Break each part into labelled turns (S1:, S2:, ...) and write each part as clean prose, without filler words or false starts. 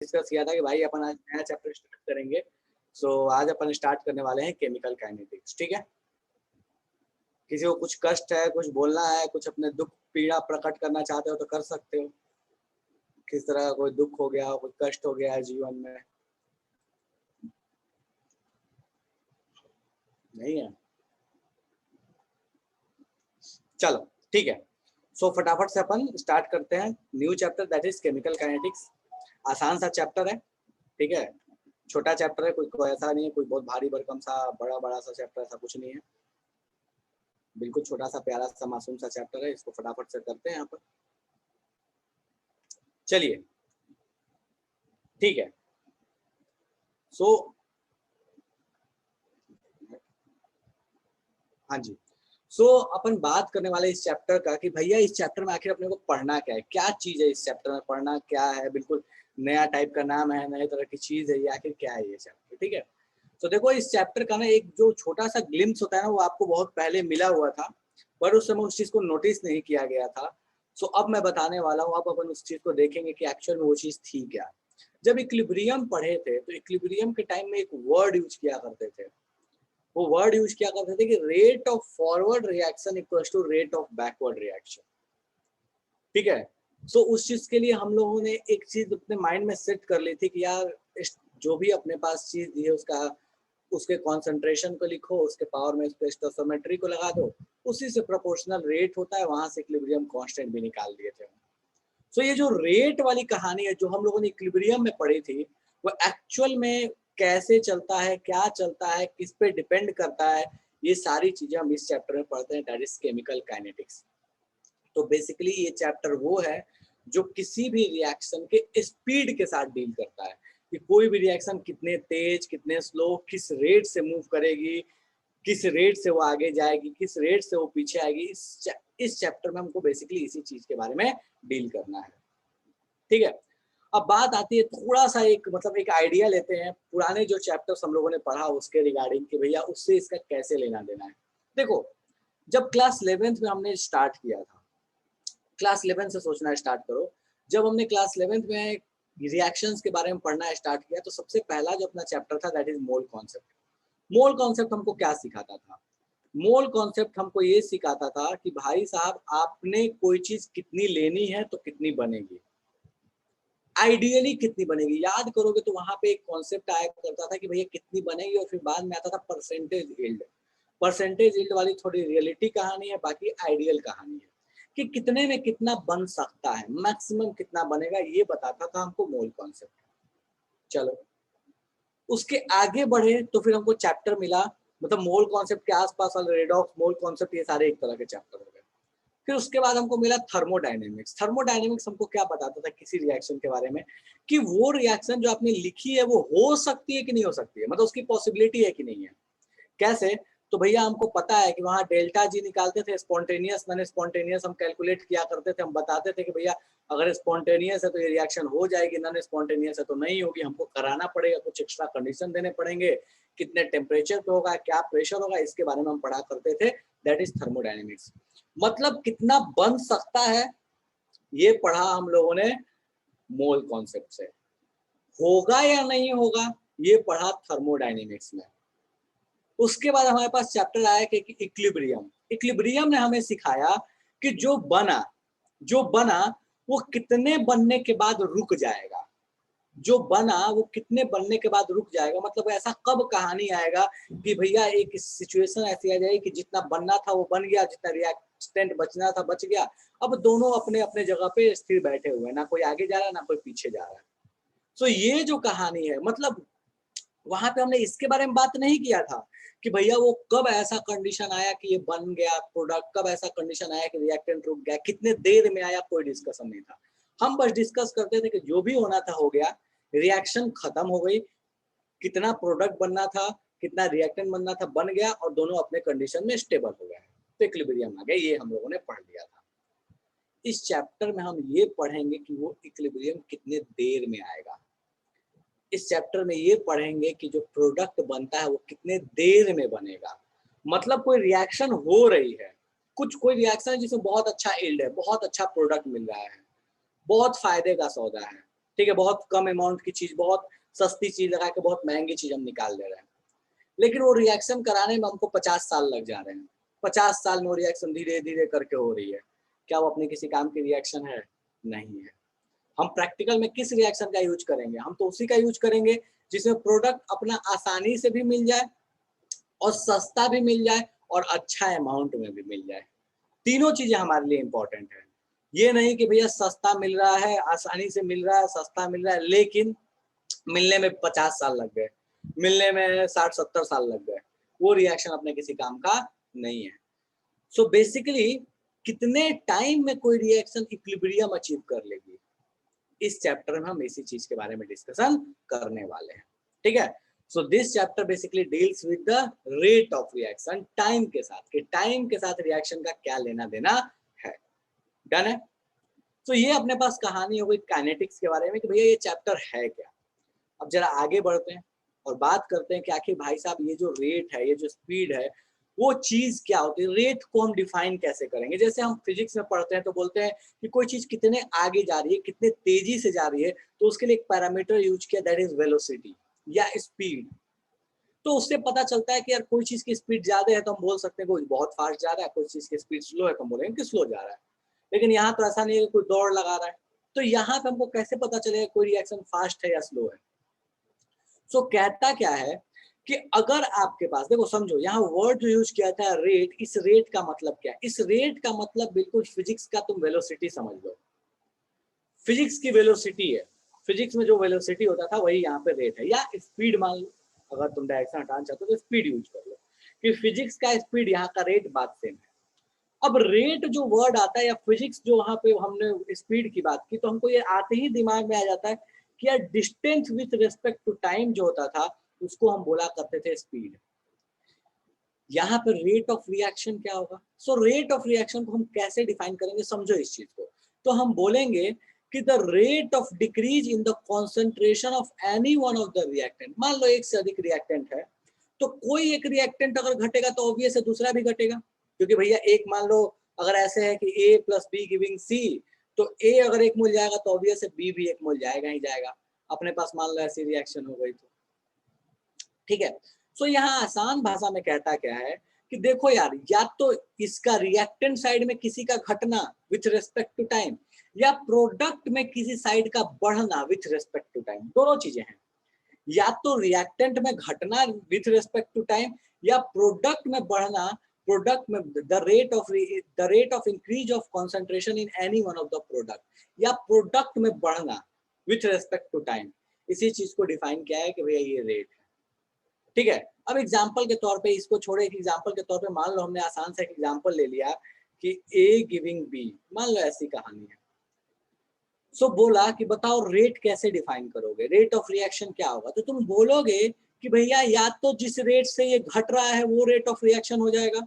S1: Discuss किया था कि भाई अपन आज नया चैप्टर स्टार्ट करेंगे। सो आज अपन स्टार्ट करने वाले हैं केमिकल काइनेटिक्स। ठीक है, किसी को कुछ कष्ट है, कुछ बोलना है, कुछ अपने दुख पीड़ा प्रकट करना चाहते हो तो कर सकते हो। किस तरह का कोई दुख हो गया, कोई कष्ट हो गया है जीवन में? नहीं है? चलो ठीक है। सो फटाफट से अपन स्टार्ट करते हैं new chapter, that is chemical kinetics. आसान सा चैप्टर है, ठीक है, छोटा चैप्टर है, कोई ऐसा नहीं है कोई बहुत भारी भरकम सा बड़ा बड़ा सा चैप्टर, ऐसा कुछ नहीं है। बिल्कुल छोटा सा प्यारा सा मासूम सा चैप्टर है। इसको फटाफट से करते हैं यहाँ पर। चलिए ठीक है। सो हाँ जी, सो अपन बात करने वाले इस चैप्टर का कि भैया इस चैप्टर में आखिर अपने को पढ़ना क्या है, क्या चीज है इस चैप्टर में, पढ़ना क्या है। बिल्कुल नया टाइप का नाम है, नए तरह की चीज है ये, आखिर क्या है ये चैप्टर। ठीक है, तो देखो इस चैप्टर का ना एक जो छोटा सा ग्लिम्स होता है ना, वो आपको बहुत पहले मिला हुआ था, पर उस समय उस चीज को नोटिस नहीं किया गया था। सो अब मैं बताने वाला हूँ, अब अपन उस चीज को देखेंगे कि एक्चुअल में वो चीज थी क्या। जब इक्विलिब्रियम पढ़े थे तो इक्विलिब्रियम के टाइम में एक वर्ड यूज किया करते थे। वो वर्ड यूज किया करते थे कि rate of forward reaction equals to rate of backward reaction. ठीक है, सो उस चीज के लिए हम लोगों ने एक चीज अपने माइंड में सेट कर ली थी कि यार जो भी अपने पास चीज दी है उसका उसके कॉन्सेंट्रेशन को लिखो, उसके पावर में उसके स्टोइकोमेट्री को लगा दो, उसी से प्रोपोर्शनल रेट होता है, वहां से इक्विलिब्रियम कांस्टेंट भी निकाल दिए थे। सो ये जो रेट वाली कहानी है जो हम लोगों ने इक्विलिब्रियम में पढ़ी थी, वो एक्चुअल में कैसे चलता है, क्या चलता है, किस पे डिपेंड करता है, ये सारी चीजें हम इस चैप्टर में पढ़ते हैं, दैट इज केमिकल काइनेटिक्स। तो बेसिकली ये चैप्टर वो है जो किसी भी रिएक्शन के स्पीड के साथ डील करता है कि कोई भी रिएक्शन कितने तेज, कितने स्लो, किस रेट से मूव करेगी, किस रेट से वो आगे जाएगी, किस रेट से वो पीछे आएगी। इस चैप्टर में हमको बेसिकली इसी चीज के बारे में डील करना है। ठीक है, अब बात आती है थोड़ा सा एक मतलब एक आइडिया लेते हैं पुराने जो चैप्टर्स हम लोगों ने पढ़ा उसके रिगार्डिंग कि भैया उससे इसका कैसे लेना देना है। देखो जब क्लास 11th में हमने स्टार्ट किया था, क्लास 11 से सोचना स्टार्ट करो, जब हमने क्लास 11th में रिएक्शंस के बारे में पढ़ना स्टार्ट किया तो सबसे पहला जो अपना चैप्टर था that is mole concept. Mole concept हमको क्या सिखाता था? मोल कॉन्सेप्ट हमको ये सिखाता था कि भाई साहब आपने कोई चीज कितनी लेनी है तो कितनी बनेगी, आइडियली कितनी बनेगी। याद करोगे तो वहां पे एक कॉन्सेप्ट आया करता था कि भैया कितनी बनेगी, और फिर बाद में आता था परसेंटेज यील्ड। परसेंटेज यील्ड वाली थोड़ी रियलिटी कहानी है, बाकी आइडियल कहानी है कि कितने में कितना बन सकता है, मैक्सिमम कितना बनेगा, ये बताता था हमको मोल कॉन्सेप्ट। चलो उसके आगे बढ़े तो फिर हमको चैप्टर मिला, मतलब मोल कॉन्सेप्ट के आसपास वाले रेडॉक्स, मोल कॉन्सेप्ट, ये सारे एक तरह के चैप्टर हो गए। फिर उसके बाद हमको मिला थर्मोडायनेमिक्स। थर्मोडायनेमिक्स हमको क्या बताता था किसी रिएक्शन के बारे में, कि वो रिएक्शन जो आपने लिखी है वो हो सकती है कि नहीं हो सकती है, मतलब उसकी पॉसिबिलिटी है कि नहीं है। कैसे? तो भैया हमको पता है कि वहाँ डेल्टा जी निकालते थे, स्पॉन्टेनियस नॉन स्पॉन्टेनियस हम कैलकुलेट किया करते थे, हम बताते थे कि भैया अगर स्पॉन्टेनियस है तो ये रिएक्शन हो जाएगी, नॉन स्पॉन्टेनियस है तो नहीं होगी, हमको कराना पड़ेगा, कुछ एक्स्ट्रा कंडीशन देने पड़ेंगे, कितने टेम्परेचर पे होगा, क्या प्रेशर होगा, इसके बारे में हम पढ़ा करते थे। That is thermodynamics. मतलब कितना बन सकता है ये पढ़ा हम लोगों ने मोल कॉन्सेप्ट से, होगा या नहीं होगा ये पढ़ा थर्मोडायनेमिक्स में। उसके बाद हमारे पास चैप्टर आया कि इक्विलिब्रियम। इक्विलिब्रियम ने हमें सिखाया कि जो बना वो कितने बनने के बाद रुक जाएगा, जो बना वो कितने बनने के बाद रुक जाएगा। मतलब ऐसा कब कहानी आएगा कि भैया एक सिचुएशन ऐसी आ जाएगी कि जितना बनना था वो बन गया, जितना रिएक्टेंट बचना था बच गया, अब दोनों अपने अपने जगह पे स्थिर बैठे हुए हैं, ना कोई आगे जा रहा है ना कोई पीछे जा रहा है। तो ये जो कहानी है, मतलब वहां पे हमने इसके बारे में बात नहीं किया था कि भैया वो कब ऐसा कंडीशन आया कि ये बन गया प्रोडक्ट, कब ऐसा कंडीशन आया कि रिएक्टेंट रुक गया, कितने देर में आया, कोई डिस्कशन नहीं था। हम बस डिस्कस करते थे कि जो भी होना था हो गया, रिएक्शन खत्म हो गई, कितना प्रोडक्ट बनना था, कितना रिएक्टेंट बनना था बन गया, और दोनों अपने कंडीशन में स्टेबल हो गए, तो इक्विलिब्रियम आ गया। ये हम लोगों ने पढ़ लिया था। इस चैप्टर में हम ये पढ़ेंगे कि वो इक्विलिब्रियम कितने देर में आएगा। इस चैप्टर में ये पढ़ेंगे कि जो प्रोडक्ट बनता है वो कितने देर में बनेगा। मतलब कोई रिएक्शन हो रही है, कोई रिएक्शन है जिसमें बहुत अच्छा यील्ड है, बहुत अच्छा प्रोडक्ट मिल रहा है, बहुत फायदे का सौदा है, ठीक है, बहुत कम अमाउंट की चीज, बहुत सस्ती चीज लगा के बहुत महंगी चीज हम निकाल ले रहे हैं, लेकिन वो रिएक्शन कराने में हमको 50 साल लग जा रहे हैं। 50 साल में वो रिएक्शन धीरे धीरे करके हो रही है। क्या वो अपने किसी काम की रिएक्शन है? नहीं है। हम प्रैक्टिकल में किस रिएक्शन का यूज करेंगे? हम तो उसी का यूज करेंगे जिसमें प्रोडक्ट अपना आसानी से भी मिल जाए और सस्ता भी मिल जाए और अच्छा अमाउंट में भी मिल जाए। तीनों चीजें हमारे लिए इंपॉर्टेंट है। ये नहीं कि भैया सस्ता मिल रहा है, आसानी से मिल रहा है, सस्ता मिल रहा है, लेकिन मिलने में 50 साल लग गए, मिलने में 60-70 साल लग गए, वो रिएक्शन अपने किसी काम का नहीं है। सो बेसिकली कितने टाइम में कोई रिएक्शन इक्विलिब्रियम अचीव कर लेगी, इस चैप्टर में हम इसी चीज के बारे में डिस्कशन करने वाले हैं। ठीक है, so this chapter basically deals with the rate of reaction, time के साथ, कि टाइम के साथ रिएक्शन का क्या लेना देना है। डन है। तो ये अपने पास कहानी हो गई काइनेटिक्स के बारे में कि भैया ये चैप्टर है क्या। अब जरा आगे बढ़ते हैं और बात करते हैं कि आखिर भाई साहब ये जो रेट है, ये जो स्पीड है, वो चीज क्या होती है, रेट को हम डिफाइन कैसे करेंगे। जैसे हम फिजिक्स में पढ़ते हैं तो बोलते हैं कि कोई चीज कितने आगे जा रही है, कितने तेजी से जा रही है, तो उसके लिए एक पैरामीटर यूज किया, दैट इज वेलोसिटी या स्पीड। तो उससे पता चलता है कि यार कोई चीज की स्पीड ज्यादा है तो हम बोल सकते हैं कोई बहुत फास्ट जा रहा है, कोई चीज की स्पीड स्लो है तो हम बोलेंगे कि स्लो जा रहा है। लेकिन यहाँ तो ऐसा नहीं है, कोई दौड़ लगा रहा है, तो यहाँ पे हमको कैसे पता चलेगा कोई रिएक्शन फास्ट है या स्लो है। सो कहता क्या है कि अगर आपके पास, देखो समझो यहाँ वर्ड जो यूज किया था रेट, इस रेट का मतलब क्या है? इस रेट का मतलब बिल्कुल फिजिक्स का तुम वेलोसिटी समझ लो, फिजिक्स की वेलोसिटी है। फिजिक्स में जो वेलोसिटी होता था वही यहाँ पे रेट है, या स्पीड मान लो, अगर तुम डायरेक्शन हटाना चाहते हो तो स्पीड यूज कर लो, कि फिजिक्स का स्पीड यहाँ का रेट बात सेम है। अब रेट जो वर्ड आता है या फिजिक्स जो वहां पे हमने स्पीड की बात की, तो हमको ये आते ही दिमाग में आ जाता है कि यार distance with respect to time जो होता था उसको हम बोला करते थे स्पीड। यहाँ पर रेट ऑफ रिएक्शन क्या होगा? सो रेट ऑफ रिएक्शन को हम कैसे डिफाइन करेंगे, समझो इस चीज को। तो हम बोलेंगे कि the rate of decrease in the concentration of any one of the reactant. मान लो एक से अधिक रिएक्टेंट है, तो कोई एक रिएक्टेंट अगर घटेगा तो ऑब्वियस है दूसरा भी घटेगा, क्योंकि भैया एक मान लो अगर ऐसे है कि ए प्लस बी गिविंग सी, तो ए अगर एक मोल जाएगा तो ऑब्वियस है बी भी एक मोल जाएगा ही जाएगा। अपने पास मान लो ऐसी रिएक्शन हो गई तो ठीक है। सो यहाँ आसान भाषा में कहता क्या है कि देखो यार, या तो इसका रिएक्टेंट साइड में किसी का घटना विथ रेस्पेक्ट टू टाइम, या प्रोडक्ट में किसी साइड का बढ़ना विथ रेस्पेक्ट टू टाइम, दोनों चीजें हैं। या तो रिएक्टेंट में घटना विथ रेस्पेक्ट टू टाइम, या प्रोडक्ट में बढ़ना, प्रोडक्ट में the rate of increase of concentration in any one of the product, या प्रोडक्ट में बढ़ना विथ रेस्पेक्ट टू टाइम। इसी चीज को डिफाइन किया है कि भैया ये रेट है। ठीक है। अब एग्जाम्पल के तौर पे इसको छोड़े, एक एग्जाम्पल के तौर पे मान लो हमने आसान से एक एग्जाम्पल ले लिया कि ए गिविंग बी, मान लो ऐसी कहानी है। सो बोला कि बताओ रेट कैसे डिफाइन करोगे, रेट ऑफ रिएक्शन क्या होगा? तो तुम बोलोगे कि भैया या तो जिस रेट से ये घट रहा है वो रेट ऑफ रिएक्शन हो जाएगा,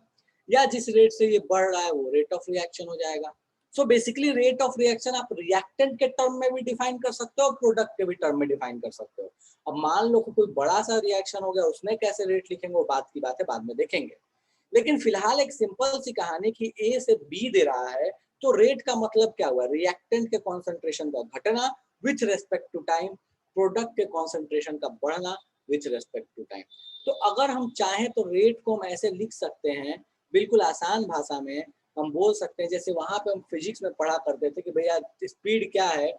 S1: या जिस रेट से ये बढ़ रहा है वो रेट ऑफ रिएक्शन हो जाएगा। So basically rate of reaction आप रिएक्टेंट के टर्म में भी डिफाइन कर सकते हो और प्रोडक्ट के भी टर्म में डिफाइन कर सकते हो। अब मान लो कि कोई बड़ा सा रिएक्शन हो गया, उसमें कैसे रेट लिखेंगे वो बात की बात है, बाद में देखेंगे। लेकिन फिलहाल एक सिंपल सी कहानी कि ए से बी दे रहा है, तो रेट का मतलब क्या हुआ? रिएक्टेंट के कॉन्सेंट्रेशन का घटना with respect to time, product के कॉन्सेंट्रेशन का बढ़ना विथ रेस्पेक्ट टू टाइम। तो अगर हम चाहें तो रेट को हम ऐसे लिख सकते हैं, बिल्कुल आसान भाषा में हम बोल सकते हैं, जैसे वहां पे हम फिजिक्स में पढ़ा करते थे कि भैया स्पीड क्या है,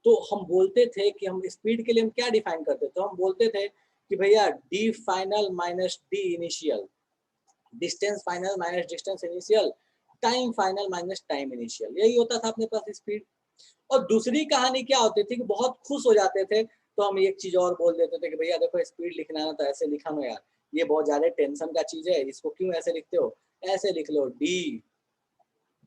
S1: तो हम बोलते थे कि हम स्पीड के लिए हम क्या डिफाइन करते थे, तो हम बोलते थे कि भैया D final minus D initial, distance final minus distance initial, time final minus time initial, यही होता था अपने पास स्पीड। और दूसरी कहानी क्या होती थी कि बहुत खुश हो जाते थे तो हम एक चीज और बोल देते थे कि भैया देखो स्पीड लिखना है तो ऐसे लिखा लो यार, ये बहुत ज्यादा टेंशन का चीज है, इसको क्यों ऐसे लिखते हो, ऐसे लिख लो डी,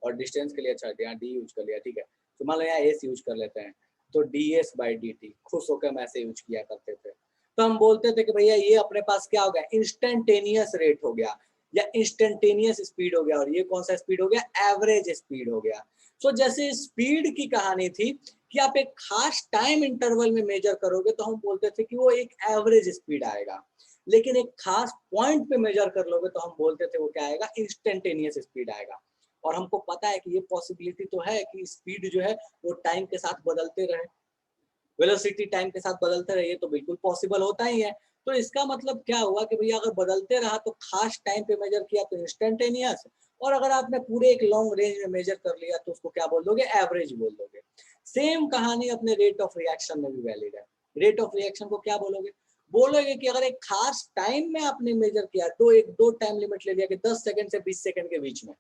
S1: और डिस्टेंस के लिए अच्छा यहाँ डी यूज कर लिया, ठीक है, तो मान लो यहाँ एस यूज कर लेते हैं, तो D S by d T, खुश होकर हम ऐसे यूज किया करते थे। तो हम बोलते थे कि भैया ये अपने पास क्या हो गया, इंस्टेंटेनियस रेट हो गया या इंस्टेंटेनियस स्पीड हो गया, और ये कौन सा स्पीड हो गया, एवरेज स्पीड हो गया। सो जैसे स्पीड की कहानी थी कि आप एक खास टाइम इंटरवल में मेजर करोगे तो हम बोलते थे कि वो एक एवरेज स्पीड आएगा, लेकिन एक खास पॉइंट पे मेजर कर लोगे तो हम बोलते थे वो क्या आएगा, इंस्टेंटेनियस स्पीड आएगा। और हमको पता है कि ये पॉसिबिलिटी तो है कि स्पीड जो है वो टाइम के साथ बदलते रहे, वेलोसिटी टाइम के साथ बदलते रहिए तो बिल्कुल पॉसिबल होता ही है। तो इसका मतलब क्या हुआ कि भैया अगर बदलते रहा तो खास टाइम पे मेजर किया तो इंस्टेंटेनियस, और अगर आपने पूरे एक लॉन्ग रेंज में मेजर कर लिया तो उसको क्या बोल दोगे, एवरेज बोल दोगे। सेम कहानी अपने रेट ऑफ रिएक्शन में भी वैलिड है। रेट ऑफ रिएक्शन को क्या बोलोगे, बोलोगे कि अगर एक खास टाइम में आपने मेजर किया तो एक दो टाइम लिमिट ले लिया कि 10 सेकंड से 20 सेकंड के बीच में,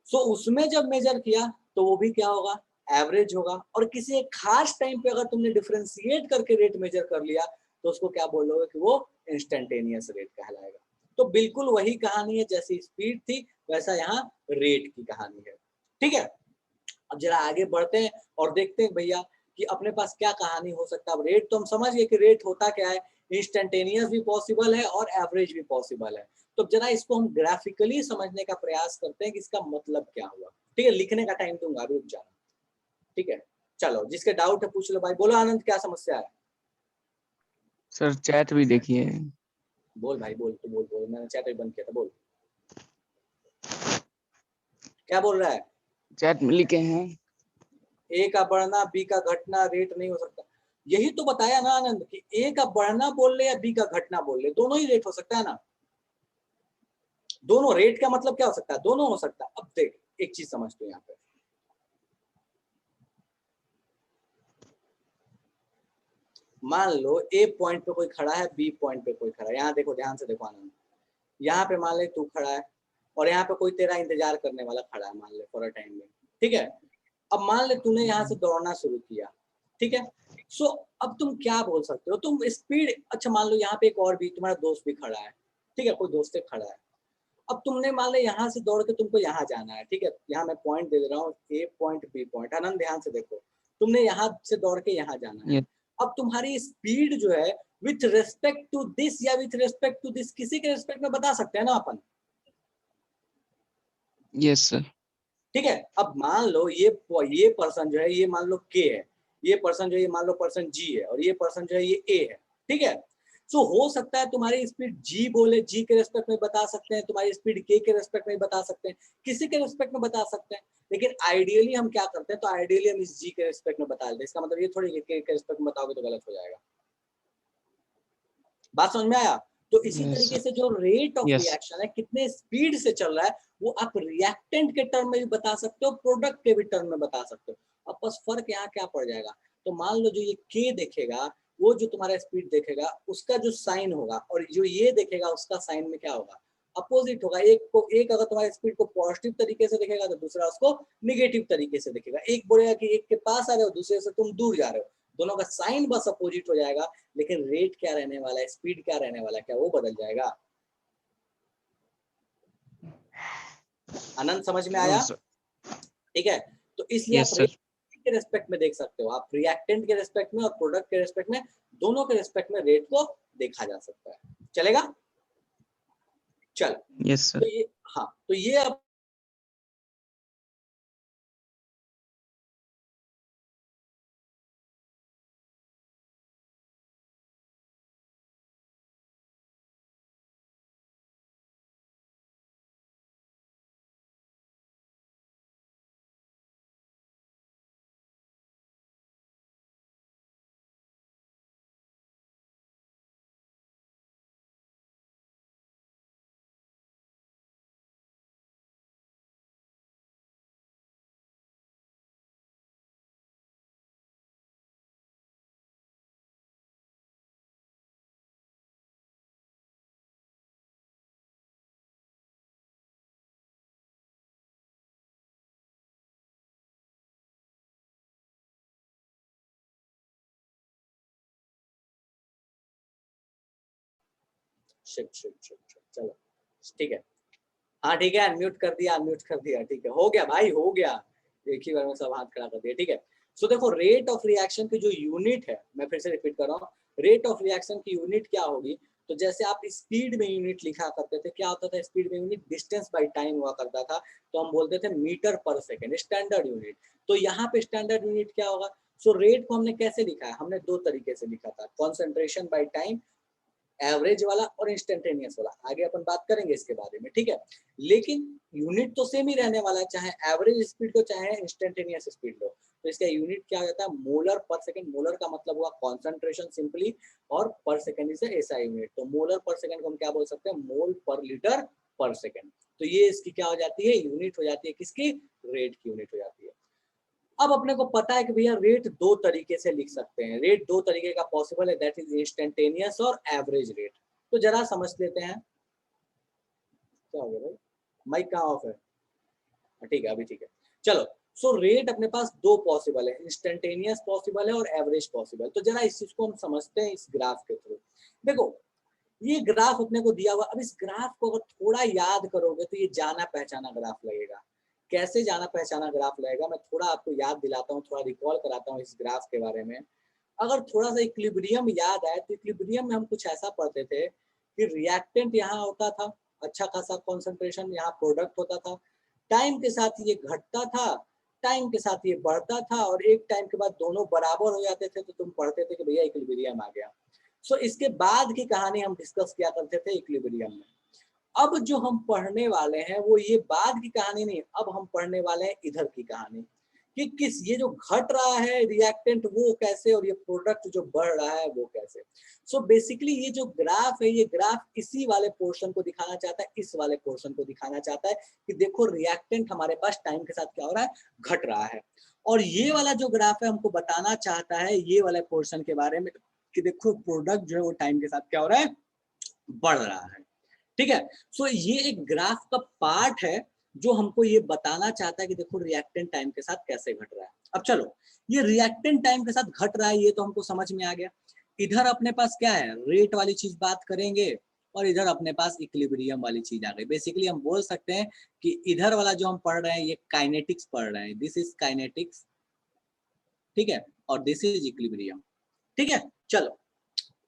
S1: सो उसमें जब मेजर किया तो वो भी क्या होगा, एवरेज होगा। और किसी एक खास टाइम पे अगर तुमने डिफरेंशिएट करके रेट मेजर कर लिया तो उसको क्या बोलोगे कि वो इंस्टेंटेनियस रेट कहलाएगा। तो बिल्कुल वही कहानी है, जैसी स्पीड थी वैसा यहाँ रेट की कहानी है। ठीक है, अब जरा आगे बढ़ते हैं और देखते हैं भैया कि अपने पास क्या कहानी हो सकता है। अब रेट तो हम समझ गए कि रेट होता क्या है, इंस्टेंटेनियस भी पॉसिबल है और एवरेज भी पॉसिबल है। तो जरा इसको हम ग्राफिकली समझने का प्रयास करते हैं कि इसका मतलब क्या हुआ। ठीक है, लिखने का टाइम दूंगा, रुक जाना। ठीक है, चलो जिसके डाउट है पूछ लो भाई। बोलो आनंद, क्या समस्या है?
S2: सर चैट भी देखिए।
S1: बोल भाई बोल, तू बोल बोल, मैंने चैट बंद किया था, बोल क्या बोल रहा है।
S2: चैट में लिखे हैं
S1: ए का बढ़ना बी का घटना रेट नहीं हो सकता। यही तो बताया ना आनंद कि ए का बढ़ना बोल ले या बी का घटना बोल ले, दोनों ही रेट हो सकता है ना। दोनों रेट का मतलब क्या हो सकता है, दोनों हो सकता है। अब देख एक चीज समझ तो यहाँ पे, मान लो ए पॉइंट पे कोई खड़ा है, बी पॉइंट पे कोई खड़ा है। यहाँ देखो, ध्यान से देखो आनंद, यहाँ पे मान ले तू खड़ा है और यहाँ पे कोई तेरा इंतजार करने वाला खड़ा है, मान ले फॉर अ टाइम में। ठीक है, अब मान ले तूने यहाँ से दौड़ना शुरू किया। ठीक है, सो अब तुम क्या बोल सकते हो, तुम स्पीड, अच्छा मान लो यहाँ पे एक और भी तुम्हारा दोस्त भी खड़ा है। ठीक है, कोई दोस्त खड़ा है। अब तुमने मान लो यहाँ से दौड़ के तुमको यहाँ जाना है। ठीक है, यहाँ मैं पॉइंट दे रहा हूँ, ए पॉइंट बी पॉइंट। आनंद ध्यान से देखो, तुमने यहाँ से दौड़ के यहाँ जाना है।
S2: ये।
S1: अब तुम्हारी स्पीड जो है विथ रेस्पेक्ट टू दिस या विथ रेस्पेक्ट टू दिस, किसी के रेस्पेक्ट में बता सकते हैं ना अपन।
S2: Yes sir.
S1: ठीक है, अब मान लो ये पर्सन जो है, ये मान लो के है, ये पर्सन जो है, ये मान लो पर्सन जी है, और ये पर्सन जो है ये ए है। ठीक है, सो हो सकता है तुम्हारी स्पीड जी बोले, जी के रेस्पेक्ट में बता सकते हैं, तुम्हारी स्पीड के रेस्पेक्ट में बता सकते हैं, किसी के रेस्पेक्ट में बता सकते हैं। लेकिन आइडियली हम क्या करते हैं, तो आइडियली हम इस जी के रेस्पेक्ट में बता देते हैं। इसका मतलब ये थोड़ी के रेस्पेक्ट में बताओगे तो गलत हो जाएगा। बात समझ में आया? तो इसी
S2: यस
S1: तरीके
S2: सर।
S1: से जो रेट ऑफ
S2: यस।
S1: रिएक्शन है, कितने स्पीड से चल रहा है, वो आप रिएक्टेंट के टर्म में भी बता सकते हो, प्रोडक्ट के भी टर्म में बता सकते हो। अब बस फर्क यहाँ क्या पड़ जाएगा, तो मान लो जो ये के देखेगा, वो जो तुम्हारा स्पीड देखेगा उसका जो साइन होगा, और जो ये देखेगा उसका साइन में क्या होगा, अपोजिट होगा। एक अगर तुम्हारे स्पीड को पॉजिटिव तरीके से देखेगा तो दूसरा उसको निगेटिव तरीके से देखेगा। एक बोलेगा कि एक के पास आ रहे हो, दूसरे से तुम दूर जा रहे हो, दोनों का साइन बस अपोजिट हो जाएगा। लेकिन रेट क्या रहने वाला है, स्पीड क्या रहने वाला है, क्या वो बदल जाएगा? आनंद समझ में आया? ठीक है, तो इसलिए आप
S2: यस
S1: रेट
S2: सर।
S1: के रेस्पेक्ट में देख सकते हो, आप रिएक्टेंट के रेस्पेक्ट में और प्रोडक्ट के रेस्पेक्ट में, दोनों के रेस्पेक्ट में रेट को देखा जा सकता है। चलेगा? चल,
S2: यस
S1: तो
S2: सर।
S1: ये, हाँ तो ये अब शिट चलो ठीक है। हाँ ठीक है, अनम्यूट कर दिया, अनम्यूट कर दिया। ठीक है, हो गया भाई, हो गया। एक ही बार में सब हाथ खड़ा कर दिया। ठीक है, सो देखो रेट ऑफ रिएक्शन की जो यूनिट है, मैं फिर से रिपीट कर रहा हूँ, रेट ऑफ रिएक्शन की यूनिट क्या होगी। तो जैसे आप स्पीड में यूनिट लिखा करते थे, क्या होता था स्पीड में यूनिट, डिस्टेंस बाय टाइम हुआ करता था, तो हम बोलते थे मीटर पर सेकेंड, स्टैंडर्ड यूनिट। तो यहाँ पे स्टैंडर्ड यूनिट क्या होगा, सो रेट को हमने कैसे लिखा है, हमने दो तरीके से लिखा था, कॉन्सेंट्रेशन बाय टाइम एवरेज वाला और इंस्टेंटेनियस वाला, आगे अपन बात करेंगे इसके बारे में, ठीक है। लेकिन यूनिट तो सेम ही रहने वाला है, चाहे एवरेज स्पीड लो चाहे इंस्टेंटेनियस स्पीड लो। तो इसका यूनिट क्या हो जाता है, मोलर पर सेकंड। मोलर का मतलब हुआ कॉन्सेंट्रेशन सिंपली, और पर सेकंड इसे एसआई यूनिट। तो मोलर पर सेकंड को हम क्या बोल सकते हैं, मोल पर लीटर पर सेकंड। तो ये इसकी क्या हो जाती है, यूनिट हो जाती है, किसकी, रेट की यूनिट हो जाती है। अब अपने को पता है कि भैया रेट दो तरीके से लिख सकते हैं, रेट दो तरीके का पॉसिबल है, दैट इज इंस्टेंटेनियस और एवरेज रेट। तो जरा समझ लेते हैं। क्या हो गया भाई, माइक कहाँ ऑफ है, ठीक है अभी ठीक है, चलो। सो रेट अपने पास दो पॉसिबल है, इंस्टेंटेनियस पॉसिबल है और एवरेज पॉसिबल। तो जरा इस चीज को हम समझते हैं इस ग्राफ के थ्रू। देखो ये ग्राफ अपने को दिया हुआ, अब इस ग्राफ को अगर थोड़ा याद करोगे तो ये जाना पहचाना ग्राफ लगेगा। कैसे जाना पहचाना ग्राफ लगेगा, मैं थोड़ा आपको याद दिलाता हूँ, थोड़ा रिकॉल कराता हूँ इस ग्राफ के बारे में। अगर थोड़ा सा इक्विलिब्रियम याद आए तो इक्विलिब्रियम में हम कुछ ऐसा पढ़ते थे कि रिएक्टेंट यहाँ होता था, अच्छा खासा कॉन्सेंट्रेशन, यहाँ प्रोडक्ट होता था, टाइम के साथ ये घटता था, टाइम के साथ ये बढ़ता था, और एक टाइम के बाद दोनों बराबर हो जाते थे, तो तुम पढ़ते थे कि भैया इक्विलिब्रियम आ गया। सो इसके बाद की कहानी हम डिस्कस किया करते थे इक्विलिब्रियम में। अब जो हम पढ़ने वाले हैं वो ये बाद की कहानी नहीं, अब हम पढ़ने वाले हैं इधर की कहानी, कि किस ये जो घट रहा है रिएक्टेंट वो कैसे, और ये प्रोडक्ट जो बढ़ रहा है वो कैसे। सो बेसिकली ये जो ग्राफ है, ये ग्राफ इसी वाले पोर्शन को दिखाना चाहता है, इस वाले पोर्शन को दिखाना चाहता है कि देखो रिएक्टेंट हमारे पास टाइम के साथ क्या हो रहा है, घट रहा है। और ये वाला जो ग्राफ है हमको बताना चाहता है ये वाले पोर्शन के बारे में कि देखो प्रोडक्ट जो है वो टाइम के साथ क्या हो रहा है, बढ़ रहा है। ठीक है। सो ये एक ग्राफ का पार्ट है जो हमको ये बताना चाहता है कि देखो रिएक्टेंट टाइम के साथ कैसे घट रहा है। अब चलो, ये रिएक्टेंट टाइम के साथ घट रहा है ये तो हमको समझ में आ गया। इधर अपने पास क्या है, रेट वाली चीज बात करेंगे, और इधर अपने पास इक्विलिब्रियम वाली चीज आ गई। बेसिकली हम बोल सकते हैं कि इधर वाला जो हम पढ़ रहे हैं ये काइनेटिक्स पढ़ रहे हैं, दिस इज काइनेटिक्स, ठीक है, और दिस इज इक्विलिब्रियम। ठीक है, चलो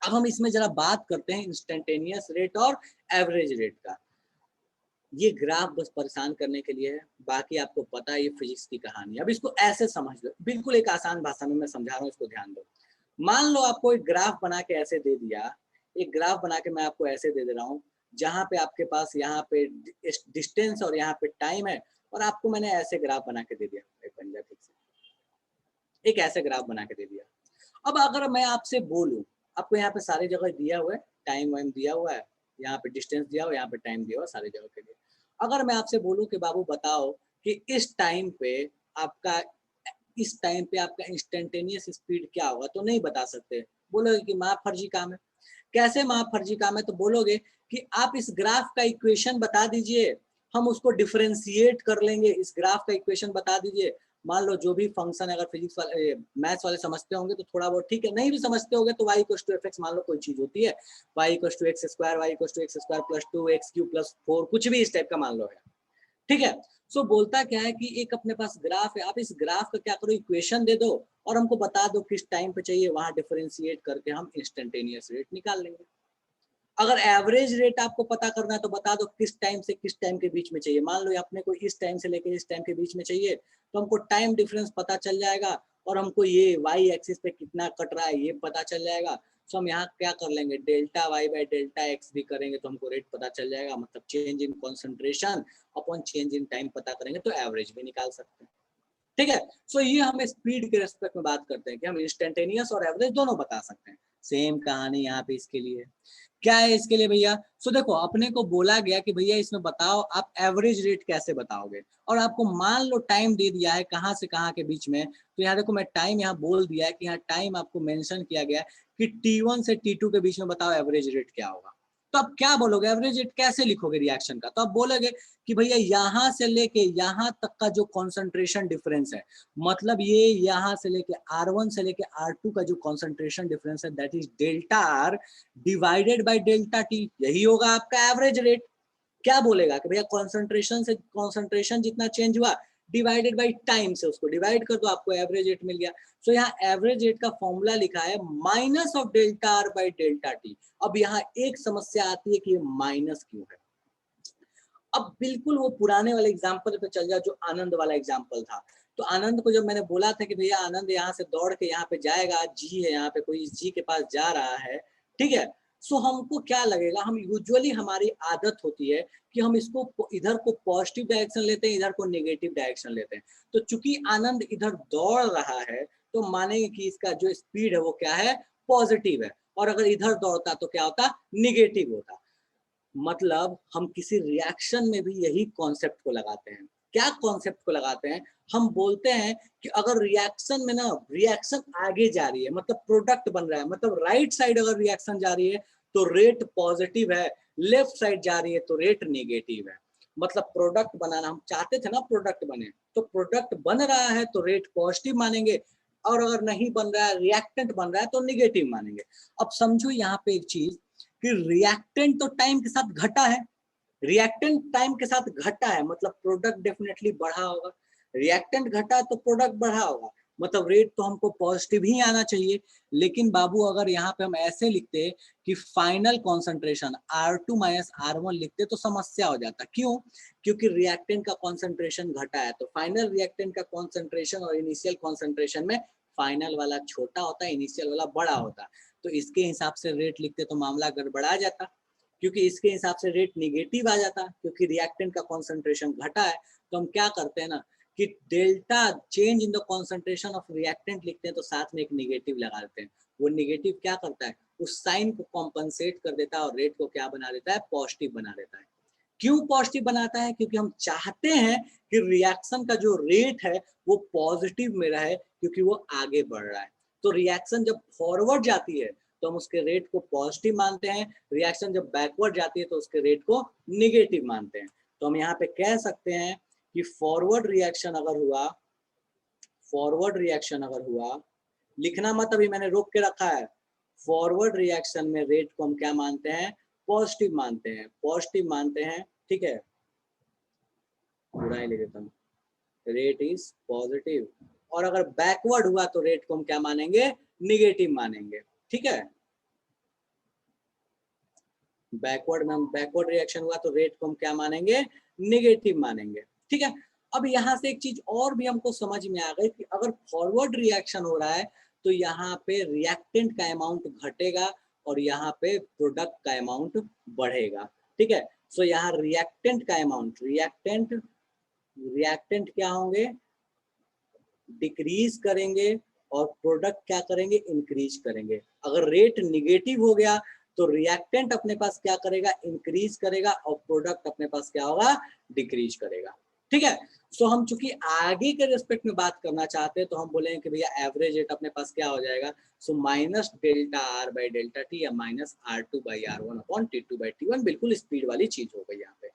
S1: अब हम इसमें जरा बात करते हैं इंस्टेंटेनियस रेट और एवरेज रेट का। ये ग्राफ बस परेशान करने के लिए है, बाकी आपको पता है ये फिजिक्स की कहानी। अब इसको ऐसे समझ लो, बिल्कुल एक आसान भाषा में मैं समझा रहा हूँ, इसको ध्यान दो। मान लो आपको एक ग्राफ बना के ऐसे दे दिया, एक ग्राफ बना के मैं आपको ऐसे दे दे रहा हूँ, जहाँ पे आपके पास यहाँ पे डिस्टेंस और यहाँ पे टाइम है, और आपको मैंने ऐसे ग्राफ बना के दे दिया, ठीक से एक ऐसे ग्राफ बना के दे दिया। अब अगर मैं आपसे बोलूं, आपको यहाँ पे सारी जगह दिया हुआ है, टाइम वाइम दिया हुआ है, यहाँ पे डिस्टेंस दिया हुआ है, यहाँ पे टाइम दिया हुआ है सारी जगह के लिए। अगर मैं आपसे बोलूं कि बाबू बताओ कि आपका इस टाइम पे आपका इंस्टेंटेनियस स्पीड क्या होगा, तो नहीं बता सकते, बोलोगे कि माँ फर्जी काम है। कैसे माँ फर्जी काम है, तो बोलोगे कि आप इस ग्राफ का इक्वेशन बता दीजिए, हम उसको डिफरेंशिएट कर लेंगे, इस ग्राफ का इक्वेशन बता दीजिए। मान लो जो भी फंक्शन, अगर फिजिक्स वाले मैथ्स वाले समझते होंगे तो थोड़ा बहुत ठीक है, नहीं भी समझते होंगे तो y इक्वल्स टू fx, मान लो कोई चीज होती है, y equals to x square, y equals to x square plus 2x³ plus 4, कुछ भी इस टाइप का मान लो है। ठीक है। सो बोलता क्या है कि एक अपने पास ग्राफ है, आप इस ग्राफ का क्या करो, इक्वेशन दे दो और हमको बता दो किस टाइम पे चाहिए, वहां डिफरेंशिएट करके हम इंस्टेंटेनियस रेट निकाल लेंगे। अगर एवरेज रेट आपको पता करना है तो बता दो किस टाइम से किस टाइम के बीच में चाहिए। मान लो अपने को इस टाइम से लेकर इस टाइम के बीच में चाहिए, तो हमको टाइम डिफरेंस पता चल जाएगा, और हमको ये वाई एक्सिस पे कितना कट रहा है ये पता चल जाएगा। तो हम यहाँ क्या कर लेंगे, delta y by delta x भी करेंगे तो हमको रेट पता चल जाएगा, मतलब change in concentration upon change in time पता करेंगे तो एवरेज भी निकाल सकते हैं। ठीक है। सो ये हम स्पीड के रेस्पेक्ट में बात करते हैं कि हम इंस्टेंटेनियस और एवरेज दोनों बता सकते हैं। सेम कहानी यहाँ पे इसके लिए क्या है, इसके लिए भैया सो देखो अपने को बोला गया कि भैया इसमें बताओ आप एवरेज रेट कैसे बताओगे, और आपको मान लो टाइम दे दिया है कहाँ से कहाँ के बीच में। तो यहाँ देखो मैं टाइम यहाँ बोल दिया है कि यहाँ टाइम आपको मेंशन किया गया है कि T1 से T2 के बीच में बताओ एवरेज रेट क्या होगा। तो आप क्या बोलोगे, एवरेज रेट कैसे लिखोगे रिएक्शन का, तो आप बोलोगे कि भैया यहाँ से लेके यहाँ तक का जो कॉन्सेंट्रेशन डिफरेंस है, मतलब ये यहाँ से लेके R1 से लेके R2 का जो कॉन्सेंट्रेशन डिफरेंस है, that is delta R divided by delta T, यही होगा आपका एवरेज रेट। क्या बोलेगा कि भैया कॉन्सेंट्रेशन से कॉन्सेंट्रेशन जितना चेंज हुआ डिवाइडेड बाय टाइम से उसको डिवाइड कर दो, आपको एवरेज रेट मिल गया। सो यहाँ एवरेज रेट का फॉर्मूला लिखा है minus of delta R by delta T. अब यहाँ एक समस्या आती है कि ये माइनस क्यों है। अब बिल्कुल वो पुराने वाले एग्जाम्पल पे चल जाओ जो आनंद वाला एग्जाम्पल था। तो आनंद को जब मैंने बोला था कि भैया आनंद यहाँ से दौड़ के यहाँ पे जाएगा, जी है यहाँ पे कोई जी के पास जा रहा है, ठीक है। सो हमको क्या लगेगा, हम यूजुअली हमारी आदत होती है कि हम इसको इधर को पॉजिटिव डायरेक्शन लेते हैं, इधर को नेगेटिव डायरेक्शन लेते हैं। तो चूंकि आनंद इधर दौड़ रहा है तो मानेंगे कि इसका जो स्पीड है वो क्या है, पॉजिटिव है, और अगर इधर दौड़ता तो क्या होता, निगेटिव होता। मतलब हम किसी रिएक्शन में भी यही कॉन्सेप्ट को लगाते हैं। क्या कॉन्सेप्ट को लगाते हैं, हम बोलते हैं कि अगर रिएक्शन में ना रिएक्शन आगे जा रही है, मतलब प्रोडक्ट बन रहा है, मतलब राइट साइड अगर रिएक्शन जा रही है तो रेट पॉजिटिव है, लेफ्ट साइड जा रही है तो रेट नेगेटिव है। मतलब प्रोडक्ट बनाना, हम चाहते थे ना प्रोडक्ट बने, तो प्रोडक्ट बन रहा है तो रेट पॉजिटिव मानेंगे, और अगर नहीं बन रहा है, रिएक्टेंट बन रहा है तो निगेटिव मानेंगे। अब समझो यहाँ पे एक चीज कि रिएक्टेंट तो टाइम के साथ घटा है, रिएक्टेंट टाइम के साथ घटा है, मतलब प्रोडक्ट डेफिनेटली बढ़ा होगा। रिएक्टेंट घटा है तो प्रोडक्ट बढ़ा होगा, मतलब रेट तो हमको पॉजिटिव ही आना चाहिए। लेकिन बाबू अगर यहाँ पे हम ऐसे लिखते कि final concentration R2 minus R1 लिखते तो समस्या हो जाता। क्यों? क्योंकि रिएक्टेंट का कॉन्सेंट्रेशन घटा है, तो फाइनल रिएक्टेंट का कॉन्सेंट्रेशन और इनिशियल कॉन्सेंट्रेशन में फाइनल वाला छोटा होता है, इनिशियल वाला बड़ा होता है। तो इसके हिसाब से रेट लिखते तो मामला गड़बड़ा जाता, क्योंकि इसके हिसाब से रेट निगेटिव आ जाता, क्योंकि रिएक्टेंट का कॉन्सेंट्रेशन घटा है। तो हम क्या करते हैं ना कि delta change in the concentration of reactant लिखते हैं तो साथ में एक निगेटिव लगा देते हैं। वो निगेटिव क्या करता है, उस साइन को कॉम्पनसेट कर देता है और रेट को क्या बना देता है, पॉजिटिव बना देता है। क्यों पॉजिटिव बनाता है? क्योंकि हम चाहते हैं कि रिएक्शन का जो रेट है वो पॉजिटिव में रहे, क्योंकि वो आगे बढ़ रहा है। तो रिएक्शन जब फॉरवर्ड जाती है तो हम उसके रेट को पॉजिटिव मानते हैं, रिएक्शन जब बैकवर्ड जाती है तो उसके रेट को निगेटिव मानते हैं। तो हम यहाँ पे कह सकते हैं कि फॉरवर्ड रिएक्शन अगर हुआ, फॉरवर्ड रिएक्शन अगर हुआ, लिखना मत अभी, मैंने रोक के रखा है। फॉरवर्ड रिएक्शन में रेट को हम क्या मानते हैं, पॉजिटिव मानते हैं, पॉजिटिव मानते हैं, ठीक है। पूरा ही लिख देता हूँ, रेट इज पॉजिटिव। और अगर बैकवर्ड हुआ तो रेट को हम क्या मानेंगे, निगेटिव मानेंगे, ठीक है। बैकवर्ड में हम बैकवर्ड रिएक्शन हुआ तो रेट को हम क्या मानेंगे, निगेटिव मानेंगे, ठीक है। अब यहाँ से एक चीज और भी हमको समझ में आ गई कि अगर फॉरवर्ड रिएक्शन हो रहा है तो यहाँ पे रिएक्टेंट का अमाउंट घटेगा और यहाँ पे प्रोडक्ट का अमाउंट बढ़ेगा, ठीक है। सो यहाँ रिएक्टेंट का अमाउंट, रिएक्टेंट क्या होंगे, डिक्रीज करेंगे, और प्रोडक्ट क्या करेंगे, इंक्रीज करेंगे। अगर रेट निगेटिव हो गया तो रिएक्टेंट अपने पास क्या करेगा, इंक्रीज करेगा, और प्रोडक्ट अपने पास क्या होगा, डिक्रीज करेगा, ठीक है। सो हम चूंकि आगे के रेस्पेक्ट में बात करना चाहते हैं तो हम बोलेंगे कि भैया एवरेज रेट अपने पास क्या हो जाएगा, so minus delta R by delta T या minus R2 by R1 upon T2 by T1, बिल्कुल स्पीड वाली चीज हो गई यहाँ पे।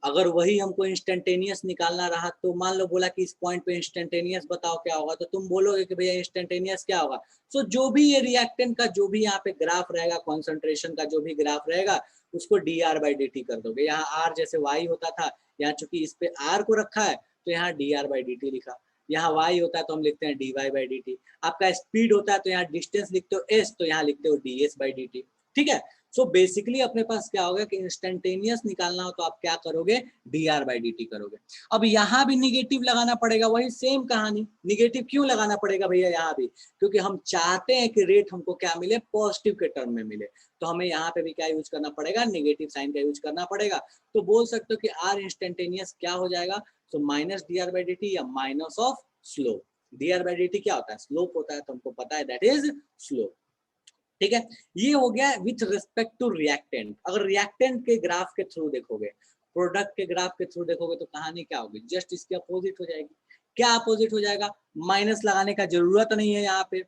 S1: अगर वही हमको इंस्टेंटेनियस निकालना रहा तो मान लो बोला कि इस पॉइंट पे इंस्टेंटेनियस बताओ क्या होगा, तो तुम बोलोगे कि भैया इंस्टेंटेनियस क्या होगा। सो जो भी ये रिएक्टेंट का जो भी यहाँ पे ग्राफ रहेगा, कॉन्सेंट्रेशन का जो भी ग्राफ रहेगा, उसको dr बाई dt कर दोगे। यहाँ r जैसे y होता था, यहाँ चूंकि इस पे r को रखा है तो यहाँ dr बाई dt लिखा। यहाँ y होता है तो हम लिखते हैं dy बाई dt। आपका स्पीड होता है तो यहाँ डिस्टेंस लिखते हो s, तो यहाँ लिखते हो ds बाई dt, ठीक है। सो बेसिकली अपने पास क्या होगा कि इंस्टेंटेनियस निकालना हो तो आप क्या करोगे, dr बाई dt करोगे। अब यहाँ भी निगेटिव लगाना पड़ेगा, वही सेम कहानी। निगेटिव क्यों लगाना पड़ेगा भैया यहाँ भी, क्योंकि हम चाहते हैं कि रेट हमको क्या मिले, पॉजिटिव के टर्म में मिले। तो हमें यहाँ पे भी क्या यूज करना पड़ेगा, निगेटिव साइन का यूज करना पड़ेगा। तो बोल सकते हो कि r इंस्टेंटेनियस क्या हो जाएगा, तो माइनस dr बाई dt या minus of slope. dr by dt क्या होता है, स्लोप होता है, तो हमको पता है दैट इज स्लोप, ठीक है। ये हो गया विथ रिस्पेक्ट टू रिएक्टेंट। अगर रिएक्टेंट के ग्राफ के थ्रू देखोगे, प्रोडक्ट के ग्राफ के थ्रू देखोगे तो कहानी क्या होगी, जस्ट इसके अपोजिट हो जाएगी। क्या अपोजिट हो जाएगा, माइनस लगाने का जरूरत नहीं है, यहाँ पे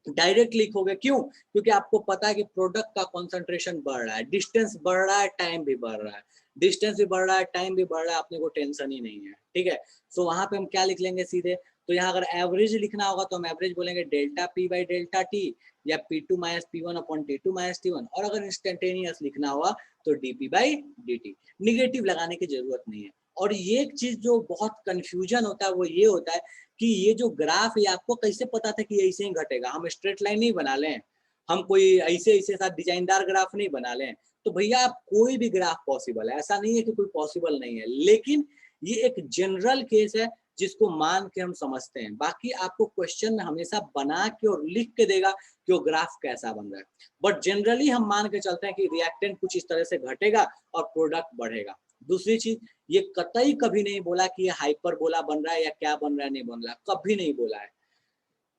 S1: डायरेक्ट लिखोगे। क्यों? क्योंकि आपको पता है कि प्रोडक्ट का कॉन्सेंट्रेशन बढ़ रहा है, डिस्टेंस बढ़ रहा है, टाइम भी बढ़ रहा है, डिस्टेंस भी बढ़ रहा है, टाइम भी बढ़ रहा है, अपने को टेंशन ही नहीं है, ठीक है। सो वहां पे हम क्या लिख लेंगे सीधे, तो यहाँ अगर एवरेज लिखना होगा तो हम एवरेज बोलेंगे delta P by delta T या P2 minus P1 upon T2 minus T1, और अगर इंस्टेंटेनियस लिखना हुआ तो dp बाई dt। निगेटिव लगाने की जरूरत नहीं है। और ये एक चीज जो बहुत कंफ्यूजन होता है वो ये होता है कि ये जो ग्राफ है आपको कैसे पता था कि ऐसे ही घटेगा, हम स्ट्रेट लाइन नहीं बना लें, हम कोई ऐसे ऐसे साथ डिजाइनदार ग्राफ नहीं बना लें। तो भैया आप कोई भी ग्राफ पॉसिबल है, ऐसा नहीं है कि कोई पॉसिबल नहीं है, लेकिन ये एक जनरल केस है जिसको मान के हम समझते हैं। बाकी आपको क्वेश्चन हमेशा बना के और लिख के देगा कि वो ग्राफ कैसा बन रहा है, बट जनरली हम मान के चलते हैं कि रिएक्टेंट कुछ इस तरह से घटेगा और प्रोडक्ट बढ़ेगा। दूसरी चीज, ये कतई कभी नहीं बोला कि ये हाइपरबोला बन रहा है या क्या बन रहा है, नहीं बन रहा है, कभी नहीं बोला है।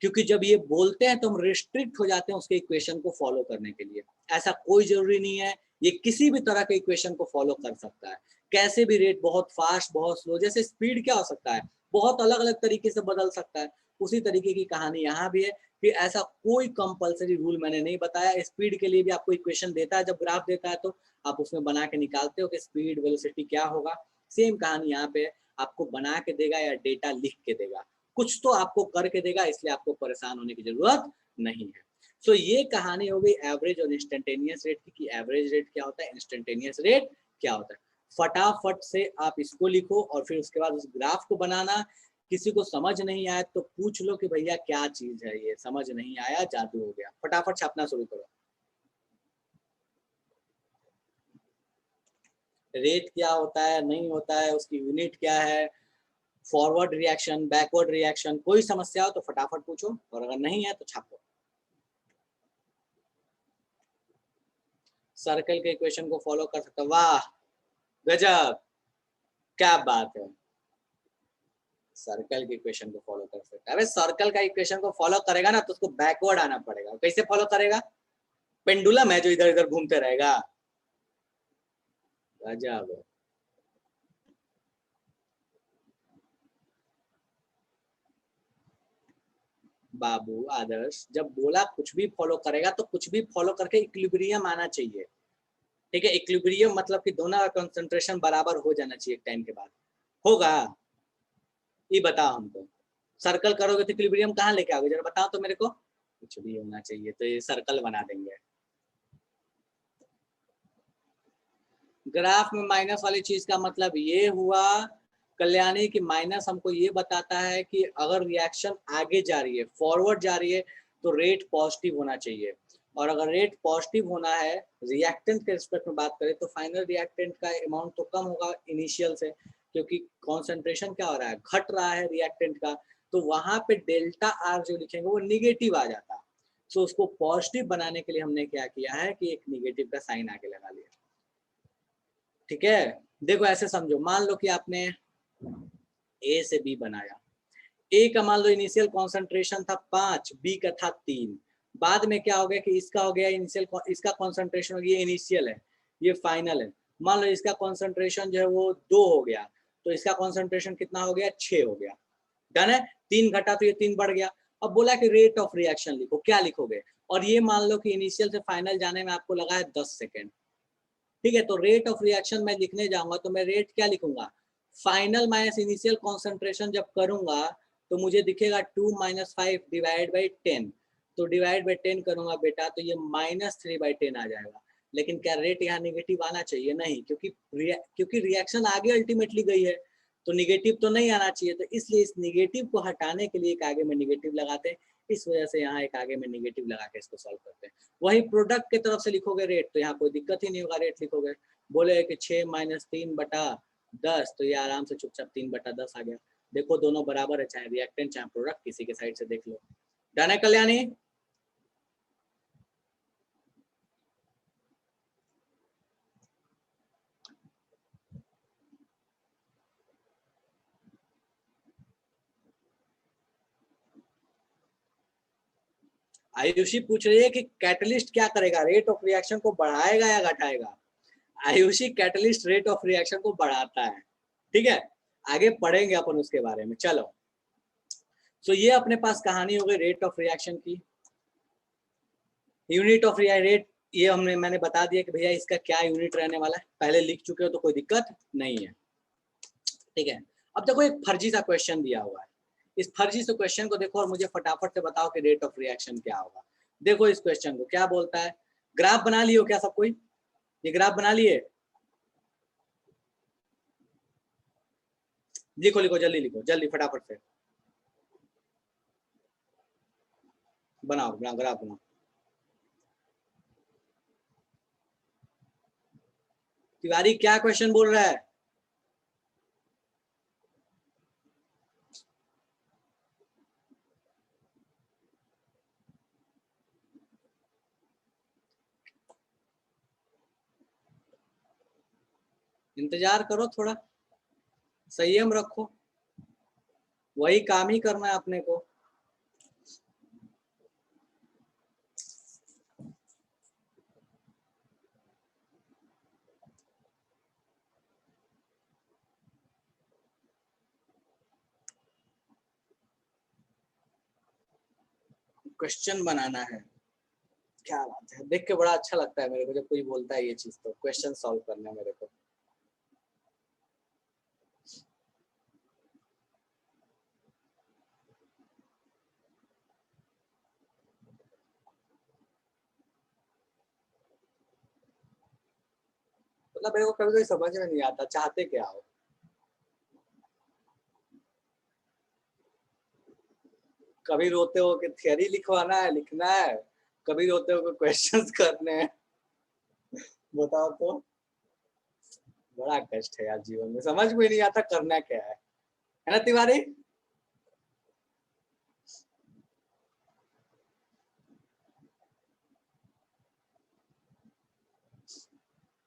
S1: क्योंकि जब ये बोलते हैं तो हम रिस्ट्रिक्ट हो जाते हैं उसके इक्वेशन को फॉलो करने के लिए। ऐसा कोई जरूरी नहीं है, ये किसी भी तरह के इक्वेशन को फॉलो कर सकता है, कैसे भी रेट, बहुत फास्ट, बहुत स्लो, जैसे स्पीड क्या हो सकता है, बहुत अलग अलग तरीके से बदल सकता है। उसी तरीके की कहानी यहाँ भी है कि ऐसा कोई कंपलसरी रूल मैंने नहीं बताया। स्पीड के लिए भी आपको इक्वेशन देता है, जब ग्राफ देता है तो आप उसमें बना के निकालते हो कि स्पीड वेलोसिटी क्या होगा। सेम कहानी यहाँ पे आपको बना के देगा या डेटा लिख के देगा, कुछ तो आपको करके देगा, इसलिए आपको परेशान होने की जरूरत नहीं है। सो ये कहानी हो गई एवरेज और इंस्टेंटेनियस रेट की, एवरेज रेट क्या होता है, इंस्टेंटेनियस रेट क्या होता है। फटाफट से आप इसको लिखो और फिर उसके बाद उस ग्राफ को बनाना। किसी को समझ नहीं आया तो पूछ लो कि भैया क्या चीज है ये, समझ नहीं आया, जादू हो गया। फटाफट छापना शुरू करो। रेट क्या होता है, नहीं होता है, उसकी यूनिट क्या है, फॉरवर्ड रिएक्शन, बैकवर्ड रिएक्शन, कोई समस्या हो तो फटाफट पूछो, और अगर नहीं है तो छापो। सर्कल के इक्वेशन को फॉलो कर सकते, वाह गजब, क्या बात है, सर्कल के इक्वेशन को फॉलो कर सकता है। अरे सर्कल का इक्वेशन को फॉलो करेगा ना तो उसको बैकवर्ड आना पड़ेगा। कैसे फॉलो करेगा, पेंडुलम है जो इधर इधर घूमते रहेगा, गजब। बाबू आदर्श, जब बोला कुछ भी फॉलो करेगा तो कुछ भी फॉलो करके इक्विलिब्रियम आना चाहिए। ठीक है, इक्विलिब्रियम मतलब कि दोनों का कंसंट्रेशन बराबर हो जाना चाहिए टाइम के बाद। होगा, ये बताओ हमको। सर्कल करोगे तो इक्विलिब्रियम कहाँ लेके आओगे, जरा बताओ तो मेरे को। कुछ भी होना चाहिए तो ये सर्कल बना देंगे। ग्राफ में माइनस वाली चीज का मतलब ये हुआ कल्याणी कि माइनस हमको ये बताता है कि अगर रिएक्शन आगे जा रही है, फॉरवर्ड जा रही है, तो रेट पॉजिटिव होना चाहिए। और अगर रेट पॉजिटिव होना है, रिएक्टेंट के रिस्पेक्ट में बात करें, तो फाइनल रिएक्टेंट का अमाउंट तो कम होगा इनिशियल से, क्योंकि कॉन्सेंट्रेशन क्या हो रहा है, घट रहा है रिएक्टेंट का। तो वहां पे डेल्टा आर जो लिखेंगे वो निगेटिव आ जाता है। सो उसको पॉजिटिव बनाने के लिए हमने क्या किया है कि एक निगेटिव का साइन आगे लगा लिया। ठीक है, देखो ऐसे समझो, मान लो कि आपने ए से बी बनाया। ए का मान लो इनिशियल कॉन्सेंट्रेशन था 5, बी का था 3। बाद में क्या हो गया कि इसका हो गया इनिशियल, इसका कॉन्सेंट्रेशन हो गया, इनिशियल है, ये फाइनल है। मान लो इसका कॉन्सेंट्रेशन जो है वो 2 हो गया, तो इसका कॉन्सेंट्रेशन कितना हो गया, 6 हो गया। डन है, 3 घटा तो ये 3 बढ़ गया। अब बोला कि रेट ऑफ रिएक्शन लिखो, क्या लिखोगे। और ये मान लो कि इनिशियल से फाइनल जाने में आपको लगा है 10 सेकेंड। ठीक है, तो रेट ऑफ रिएक्शन मैं लिखने जाऊंगा तो मैं रेट क्या लिखूंगा, फाइनल माइनस इनिशियल कॉन्सेंट्रेशन जब करूंगा तो मुझे दिखेगा 2 - 5 डिवाइड बाई 10। तो डिवाइड बाई 10 करूंगा बेटा तो ये -3/10 आ जाएगा। लेकिन क्या रेट यहाँ निगेटिव आना चाहिए, नहीं, क्योंकि रिएक्शन आगे अल्टीमेटली गई है, तो निगेटिव तो नहीं आना चाहिए। तो इसलिए इस निगेटिव को हटाने के लिए एक आगे में निगेटिव लगाते हैं। इस वजह से यहाँ एक आगे में निगेटिव लगा के इसको सॉल्व करते हैं। वही प्रोडक्ट की तरफ से लिखोगे रेट, तो यहाँ कोई दिक्कत ही नहीं होगा, रेट लिखोगे। बोले कि 6 - 3/10, तो ये आराम से चुपचाप 3/10 आ गया। देखो दोनों बराबर है, चाहे रिएक्टेंट चाहे प्रोडक्ट, किसी के साइड से देख लो। डन है कल्याणी। आयुषी पूछ रही है कि कैटलिस्ट क्या करेगा, रेट ऑफ रिएक्शन को बढ़ाएगा या घटाएगा। Ayushi, catalyst rate of reaction को बढ़ाता है। ठीक है, आगे पढ़ेंगे अपन उसके बारे में। चलो, तो ये अपने पास कहानी हो गई रेट ऑफ रिएक्शन की। यूनिट ऑफ रेट ये मैंने बता दिया कि भैया इसका क्या यूनिट रहने वाला है, पहले लिख चुके हो तो कोई दिक्कत नहीं है। ठीक है, अब देखो एक फर्जी सा क्वेश्चन दिया हुआ है। इस फर्जी से क्वेश्चन को देखो और मुझे फटाफट से बताओ कि रेट ऑफ रिएक्शन क्या होगा। देखो इस क्वेश्चन को क्या बोलता है, ग्राफ बना लियो क्या सब कोई, ये ग्राफ बना लिए, लिखो लिखो जल्दी, लिखो जल्दी फटाफट से, बनाओ ग्राफ बनाओ। तिवारी क्या क्वेश्चन बोल रहा है, इंतजार करो, थोड़ा संयम रखो, वही काम ही करना है अपने को। क्वेश्चन बनाना है, क्या बात है, देख के बड़ा अच्छा लगता है मेरे को जब कोई बोलता है ये चीज, तो क्वेश्चन सॉल्व करना है मेरे को। मतलब मेरे को कभी कभी समझ में नहीं आता चाहते क्या हो। कभी रोते हो कि थियरी लिखवाना है, लिखना है, कभी रोते हो कि क्वेश्चंस करने हैं। बताओ तो, बड़ा कष्ट है यार जीवन में, समझ में नहीं आता करना क्या है ना तिवारी?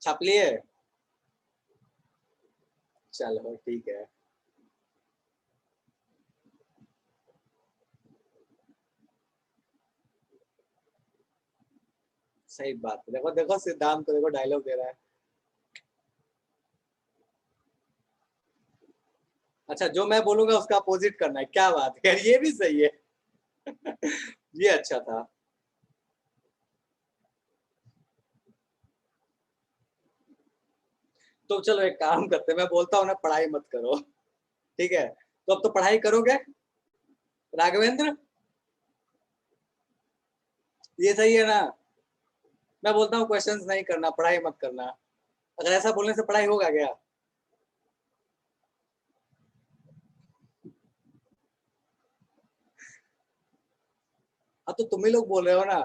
S1: छाप लिए? चलो ठीक है। सही बात है, देखो देखो सिद्धांत को देखो, डायलॉग दे रहा है। अच्छा, जो मैं बोलूंगा उसका अपोजिट करना है, क्या बात है यार, ये भी सही है। ये अच्छा था। तो चलो एक काम करते हैं, मैं बोलता हूँ ना पढ़ाई मत करो, ठीक है? तो अब तो पढ़ाई करोगे राघवेंद्र, ये सही है ना? मैं बोलता हूँ क्वेश्चंस नहीं करना, पढ़ाई मत करना। अगर ऐसा बोलने से पढ़ाई होगा क्या? हाँ तो तुम ही लोग बोल रहे हो ना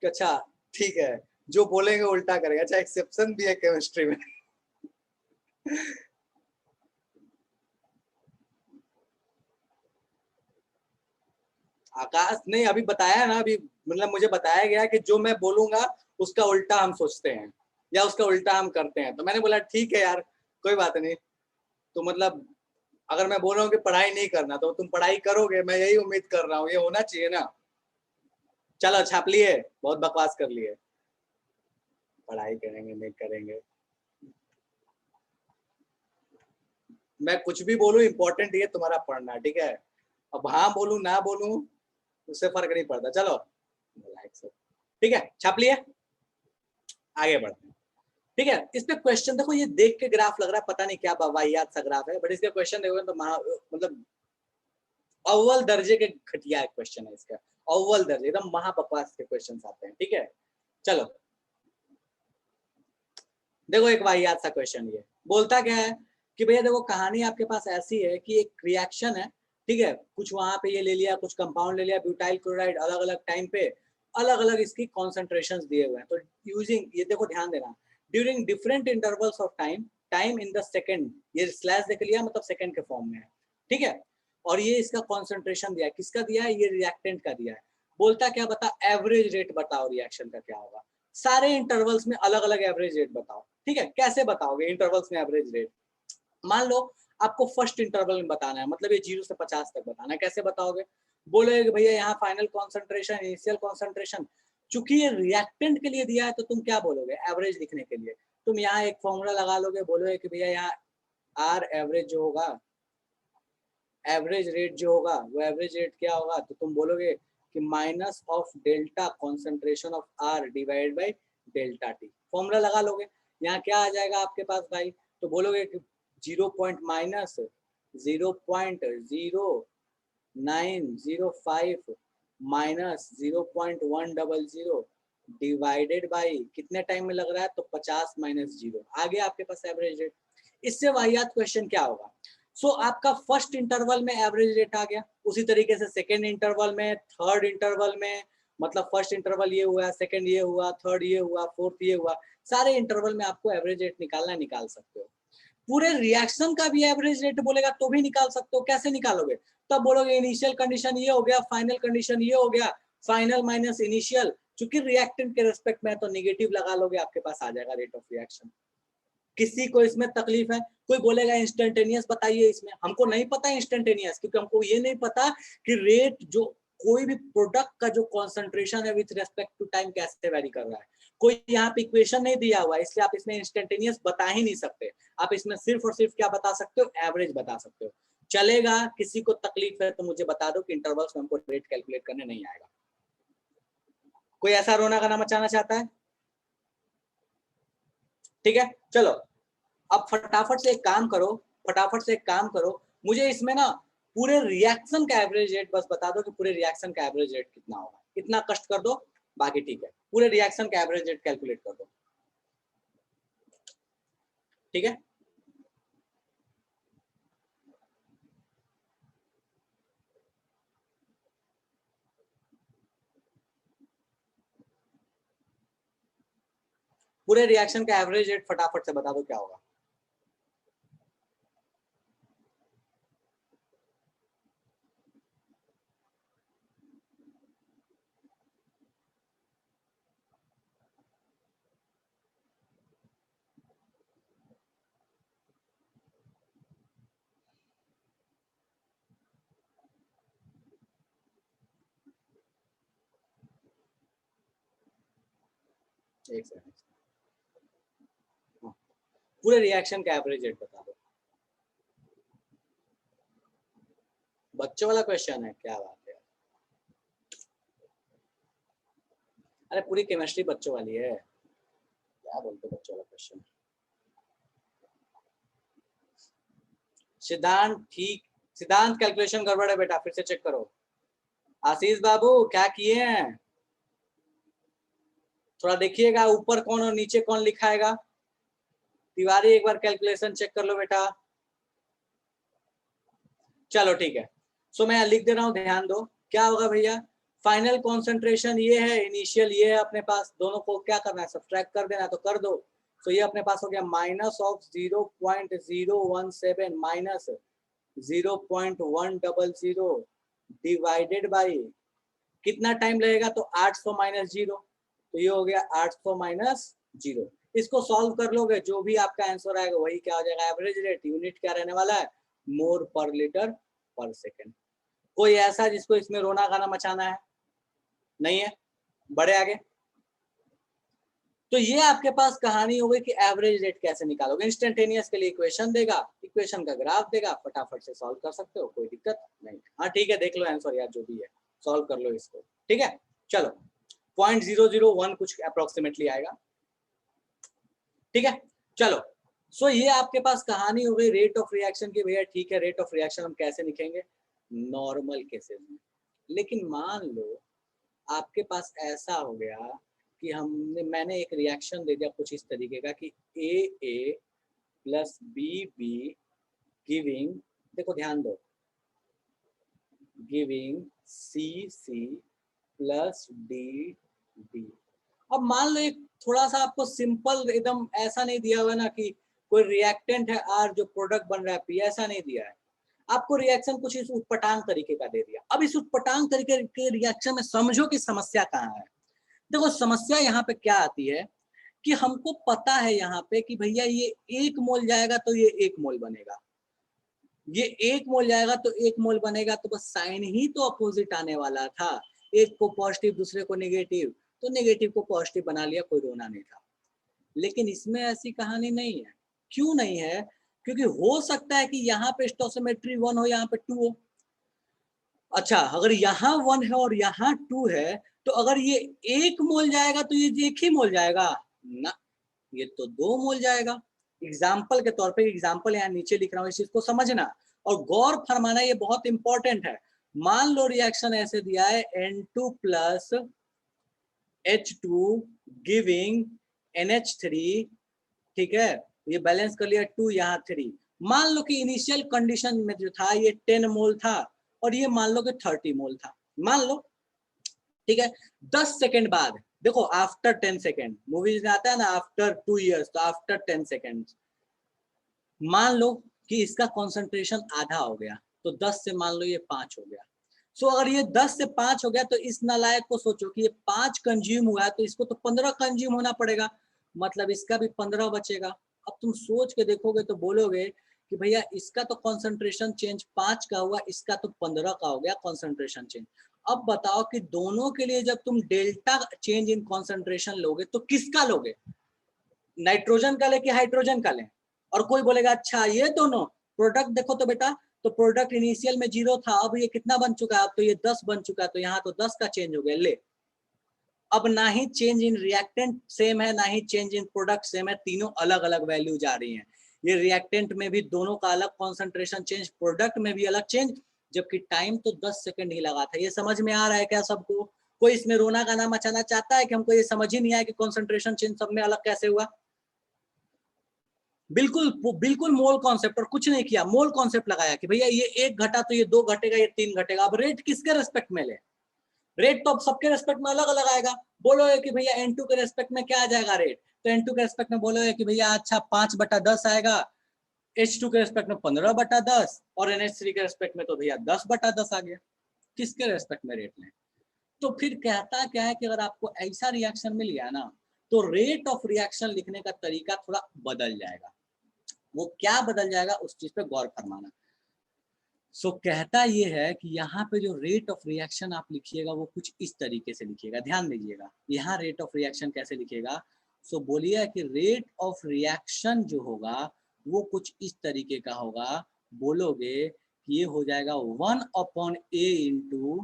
S1: कि अच्छा ठीक है, जो बोलेंगे उल्टा करेगा। अच्छा, एक्सेप्शन भी है केमिस्ट्री में। आकाश नहीं, अभी बताया ना, अभी मतलब मुझे बताया गया कि जो मैं बोलूंगा उसका उल्टा हम सोचते हैं या उसका उल्टा हम करते हैं, तो मैंने बोला ठीक है यार, कोई बात नहीं। तो मतलब अगर मैं बोल रहा हूँ कि पढ़ाई नहीं करना, तो तुम पढ़ाई करोगे, मैं यही उम्मीद कर रहा हूँ, ये होना चाहिए ना। चलो छाप लिए, बहुत बकवास कर लिए। पढ़ाई करेंगे नहीं करेंगे, मैं कुछ भी बोलूं, इंपॉर्टेंट ये तुम्हारा पढ़ना, ठीक है? अब हाँ बोलूं ना बोलूं उससे फर्क नहीं पड़ता। चलो ठीक है, छाप लिए, आगे बढ़ते हैं। ठीक है, इस पे क्वेश्चन देखो, ये देख के ग्राफ लग रहा है पता नहीं क्या वाहियात सा ग्राफ है, बट इसका क्वेश्चन देखोगे तो मतलब अव्वल दर्जे के घटिया क्वेश्चन है इसका, अव्वल दर्जे, एकदम महाबकवास के क्वेश्चन आते हैं। ठीक है, चलो देखो एक वाहियात सा क्वेश्चन, ये बोलता क्या है कि भैया देखो कहानी आपके पास ऐसी है कि एक रिएक्शन है, ठीक है? कुछ वहां पे ये ले लिया, कुछ कंपाउंड ले लिया, ब्यूटाइल क्लोराइड, अलग अलग टाइम पे अलग अलग इसकी कॉन्सेंट्रेशन दिए हुए हैं। तो यूजिंग, ये देखो ध्यान देना, during different intervals of time, time in the second, ये स्लैश देख लिया मतलब सेकेंड के फॉर्म में है, ठीक है? और ये इसका कॉन्सेंट्रेशन दिया है, किसका दिया है? ये रिएक्टेंट का दिया है। बोलता क्या, बता एवरेज रेट बताओ रिएक्शन का क्या होगा। सारे इंटरवल्स में अलग अलग एवरेज रेट बताओ। ठीक है, कैसे बताओगे इंटरवल्स में एवरेज रेट? मान लो आपको फर्स्ट इंटरवल में बताना है, मतलब ये 0 से 50 तक बताना है, कैसे बताओगे? बोलोगे भैया यहाँ फाइनल कॉन्सेंट्रेशन, इनिशियल कॉन्सेंट्रेशन, चूंकि ये रिएक्टेंट के लिए दिया है तो तुम क्या बोलोगे एवरेज लिखने के लिए? तुम यहाँ एक फॉर्मूला लगा लोगे, बोलोगे कि भैया यहाँ आर एवरेज जो होगा, एवरेज रेट जो होगा वो एवरेज रेट क्या होगा, तो तुम बोलोगे कि minus of delta concentration of R divide by delta t. Formula लगा लोगे, यहाँ क्या आ जाएगा आपके पास भाई? तो बोलोगे कि 0.-0.0905 माइनस 0.100 डिवाइडेड बाई कितने टाइम में लग रहा है, तो 50 माइनस 0, आ गया आपके पास एवरेज रेट। इससे वाहियात क्वेश्चन क्या होगा? आपका फर्स्ट इंटरवल में एवरेज रेट आ गया, उसी तरीके से सेकेंड इंटरवल में, थर्ड इंटरवल में, मतलब फर्स्ट इंटरवल ये हुआ, सेकेंड ये हुआ, थर्ड ये हुआ, फोर्थ ये हुआ, सारे इंटरवल में आपको एवरेज रेट निकालना, निकाल सकते हो। पूरे रिएक्शन का भी एवरेज रेट बोलेगा तो भी निकाल सकते हो। कैसे निकालोगे? तब बोलोगे इनिशियल कंडीशन ये हो गया, फाइनल कंडीशन ये हो गया, फाइनल माइनस इनिशियल, चूंकि रिएक्टेंट के रेस्पेक्ट में तो निगेटिव लगा लोगे, आपके पास आ जाएगा रेट ऑफ रिएक्शन। किसी को इसमें तकलीफ है? कोई बोलेगा इंस्टेंटेनियस बताइए, इसमें हमको नहीं पता इंस्टेंटेनियस, क्योंकि हमको ये नहीं पता कि रेट जो कोई भी प्रोडक्ट का जो कॉन्सेंट्रेशन है विथ रेस्पेक्ट टू टाइम कैसे वेरी कर रहा है। कोई यहाँ पे इक्वेशन नहीं दिया हुआ है, इसलिए आप इसमें इंस्टेंटेनियस बता ही नहीं सकते। आप इसमें सिर्फ और सिर्फ क्या बता सकते हो? एवरेज बता सकते हो। चलेगा, किसी को तकलीफ है तो मुझे बता दो कि इंटरवल्स में हमको रेट कैलकुलेट करने नहीं आएगा। कोई ऐसा रोना गाना मचाना चाहता है? ठीक है, चलो अब फटाफट से एक काम करो, मुझे इसमें ना पूरे रिएक्शन का एवरेज रेट बस बता दो कि पूरे रिएक्शन का एवरेज रेट कितना होगा। इतना कष्ट कर दो, बाकी ठीक है। पूरे रिएक्शन का एवरेज रेट कैलकुलेट कर दो। ठीक है, पूरे रिएक्शन का एवरेज रेट फटाफट से बता दो क्या होगा। एक सेकंड, पूरे रिएक्शन का एवरेज रेट बता दो। बच्चों वाला क्वेश्चन है, क्या बात है। अरे पूरी केमिस्ट्री बच्चों वाली है, क्या बोलते बच्चों वाला क्वेश्चन। सिद्धांत ठीक, सिद्धांत कैलकुलेशन गड़बड़ है बेटा, फिर से चेक करो। आशीष बाबू क्या किए हैं, थोड़ा देखिएगा ऊपर कौन और नीचे कौन लिखाएगा। तिवारी एक बार कैलकुलेशन चेक कर लो बेटा। चलो ठीक है, सो मैं लिख दे रहा हूं, ध्यान दो। क्या होगा भैया, फाइनल कॉन्सेंट्रेशन ये है, इनिशियल ये है अपने पास, दोनों को क्या करना है, सब्ट्रैक्ट कर देना, तो कर दो। तो ये अपने पास हो गया minus of 0.017 minus 0.100 divided by कितना टाइम लगेगा, तो 800 माइनस 0, तो ये हो गया 800 माइनस 0। इसको सॉल्व कर लोगे, जो भी आपका आंसर आएगा वही क्या हो जाएगा, एवरेज रेट। यूनिट क्या रहने वाला है, मोर पर लीटर पर सेकेंड। कोई ऐसा जिसको इसमें रोना गाना मचाना है? नहीं है, बड़े आगे। तो ये आपके पास कहानी हो गई कि एवरेज रेट कैसे निकालोगे। इंस्टेंटेनियस के लिए इक्वेशन देगा, इक्वेशन का ग्राफ देगा, फटाफट से सॉल्व कर सकते हो, कोई दिक्कत नहीं। हाँ ठीक है, देख लो आंसर यार, जो भी है सॉल्व कर लो इसको। ठीक है, चलो 0.001 कुछ अप्रोक्सीमेटली आएगा। ठीक है, चलो सो ये आपके पास कहानी हो गई रेट ऑफ रिएक्शन की। भैया ठीक है, रेट ऑफ रिएक्शन हम कैसे लिखेंगे, नॉर्मल केसेस में। लेकिन मान लो आपके पास ऐसा हो गया कि मैंने एक रिएक्शन दे दिया कुछ इस तरीके का कि ए प्लस बी गिविंग, देखो ध्यान दो, गिविंग सी प्लस डी। अब मान लो एक थोड़ा सा आपको सिंपल एकदम ऐसा नहीं दिया हुआ ना कि कोई रिएक्टेंट है आर जो प्रोडक्ट बन रहा है पी, ऐसा नहीं दिया है आपको। रिएक्शन कुछ इस उटपटांग तरीके का दे दिया। अब इस उटपटांग तरीके के रिएक्शन में समझो कि समस्या कहाँ है। देखो समस्या यहाँ पे क्या आती है कि हमको पता है यहाँ पे कि भैया ये 1 मोल जाएगा तो ये 1 मोल बनेगा, ये 1 मोल जाएगा तो 1 मोल बनेगा, तो बस साइन ही तो अपोजिट आने वाला था। एक को पॉजिटिव दूसरे को नेगेटिव, तो नेगेटिव को पॉजिटिव बना लिया, कोई रोना नहीं था। लेकिन इसमें ऐसी कहानी नहीं है। क्यों नहीं है, क्योंकि हो सकता है कि यहाँ पे स्टोसिमेट्री 1 हो, यहाँ पे 2 हो। अच्छा, अगर यहाँ 1 है और यहाँ 2 है, तो अगर ये 1 मोल जाएगा तो ये 1 ही मोल जाएगा ना, ये तो 2 मोल जाएगा। एग्जाम्पल के तौर पे, एग्जाम्पल यहाँ नीचे लिख रहा हूँ, इस चीज को समझना और गौर फरमाना, ये बहुत इंपॉर्टेंट है। मान लो रिएक्शन ऐसे दिया है N2 plus H2 giving NH3, ठीक है, ये बैलेंस कर लिया 2 यहाँ 3। मान लो कि इनिशियल कंडीशन में जो था ये 10 मोल था और ये मान लो कि 30 मोल था, मान लो, ठीक है। 10 सेकेंड बाद देखो, आफ्टर 10 सेकेंड, मूवीज में आता है ना आफ्टर 2 इयर्स, तो आफ्टर 10 सेकेंड मान लो कि इसका कॉन्सेंट्रेशन आधा हो गया, तो 10 से मान लो ये 5 हो गया। सो अगर ये 10 से 5 हो गया तो इस नालायक को सोचो कि ये 5 कंज्यूम हुआ है, तो इसको तो 15 कंज्यूम होना पड़ेगा, मतलब इसका भी 15 बचेगा। अब तुम सोच के देखोगे तो बोलोगे कि भैया इसका तो कंसंट्रेशन चेंज 5 का हुआ, इसका तो 15 का हो गया कंसंट्रेशन चेंज। अब बताओ कि दोनों के लिए जब तुम डेल्टा चेंज इन कंसंट्रेशन लोगे तो किसका लोगे? नाइट्रोजन का ले कि हाइड्रोजन का ले? और कोई बोलेगा अच्छा ये दोनों प्रोडक्ट देखो तो बेटा, तो प्रोडक्ट इनिशियल में 0 था, अब ये कितना बन चुका है? अब तो ये 10 बन चुका है, तो यहाँ तो 10 का चेंज हो गया। ले, अब ना ही चेंज इन रिएक्टेंट सेम है, ना ही चेंज इन प्रोडक्ट सेम है, तीनों अलग अलग वैल्यू जा रही हैं। ये रिएक्टेंट में भी दोनों का अलग कॉन्सेंट्रेशन चेंज, प्रोडक्ट में भी अलग चेंज, जबकि टाइम तो 10 सेकंड ही लगा था। ये समझ में आ रहा है क्या सबको? कोई इसमें रोना गाना मचाना चाहता है कि हमको ये समझ ही नहीं आया कि कॉन्सेंट्रेशन चेंज सब में अलग कैसे हुआ? बिल्कुल बिल्कुल मोल कॉन्सेप्ट, और कुछ नहीं किया, मोल कॉन्सेप्ट लगाया कि भैया ये 1 घटा तो ये 2 घटेगा, ये 3 घटेगा। अब रेट किसके रेस्पेक्ट में ले? रेट तो अब सबके रेस्पेक्ट में अलग अलग आएगा। बोलोगे कि भैया N2 के रेस्पेक्ट में क्या आ जाएगा रेट? तो N2 के रेस्पेक्ट में बोलोगे कि भैया अच्छा 5/10 आएगा, H2 के रेस्पेक्ट में 15/10, और NH3 के रेस्पेक्ट में तो भैया 10/10 आ गया। किसके रेस्पेक्ट में रेट लें? तो फिर कहता क्या है कि अगर आपको ऐसा रिएक्शन मिल गया ना, तो रेट ऑफ रिएक्शन लिखने का तरीका थोड़ा बदल जाएगा। वो क्या बदल जाएगा उस चीज पे गौर फरमाना। सो कहता ये है कि यहाँ पे जो रेट ऑफ रिएक्शन आप लिखिएगा वो कुछ इस तरीके से लिखिएगा, ध्यान दीजिएगा। यहाँ रेट ऑफ रिएक्शन कैसे लिखिएगा? सो बोलिए कि रेट ऑफ रिएक्शन जो होगा वो कुछ इस तरीके का होगा। बोलोगे कि ये हो जाएगा 1/A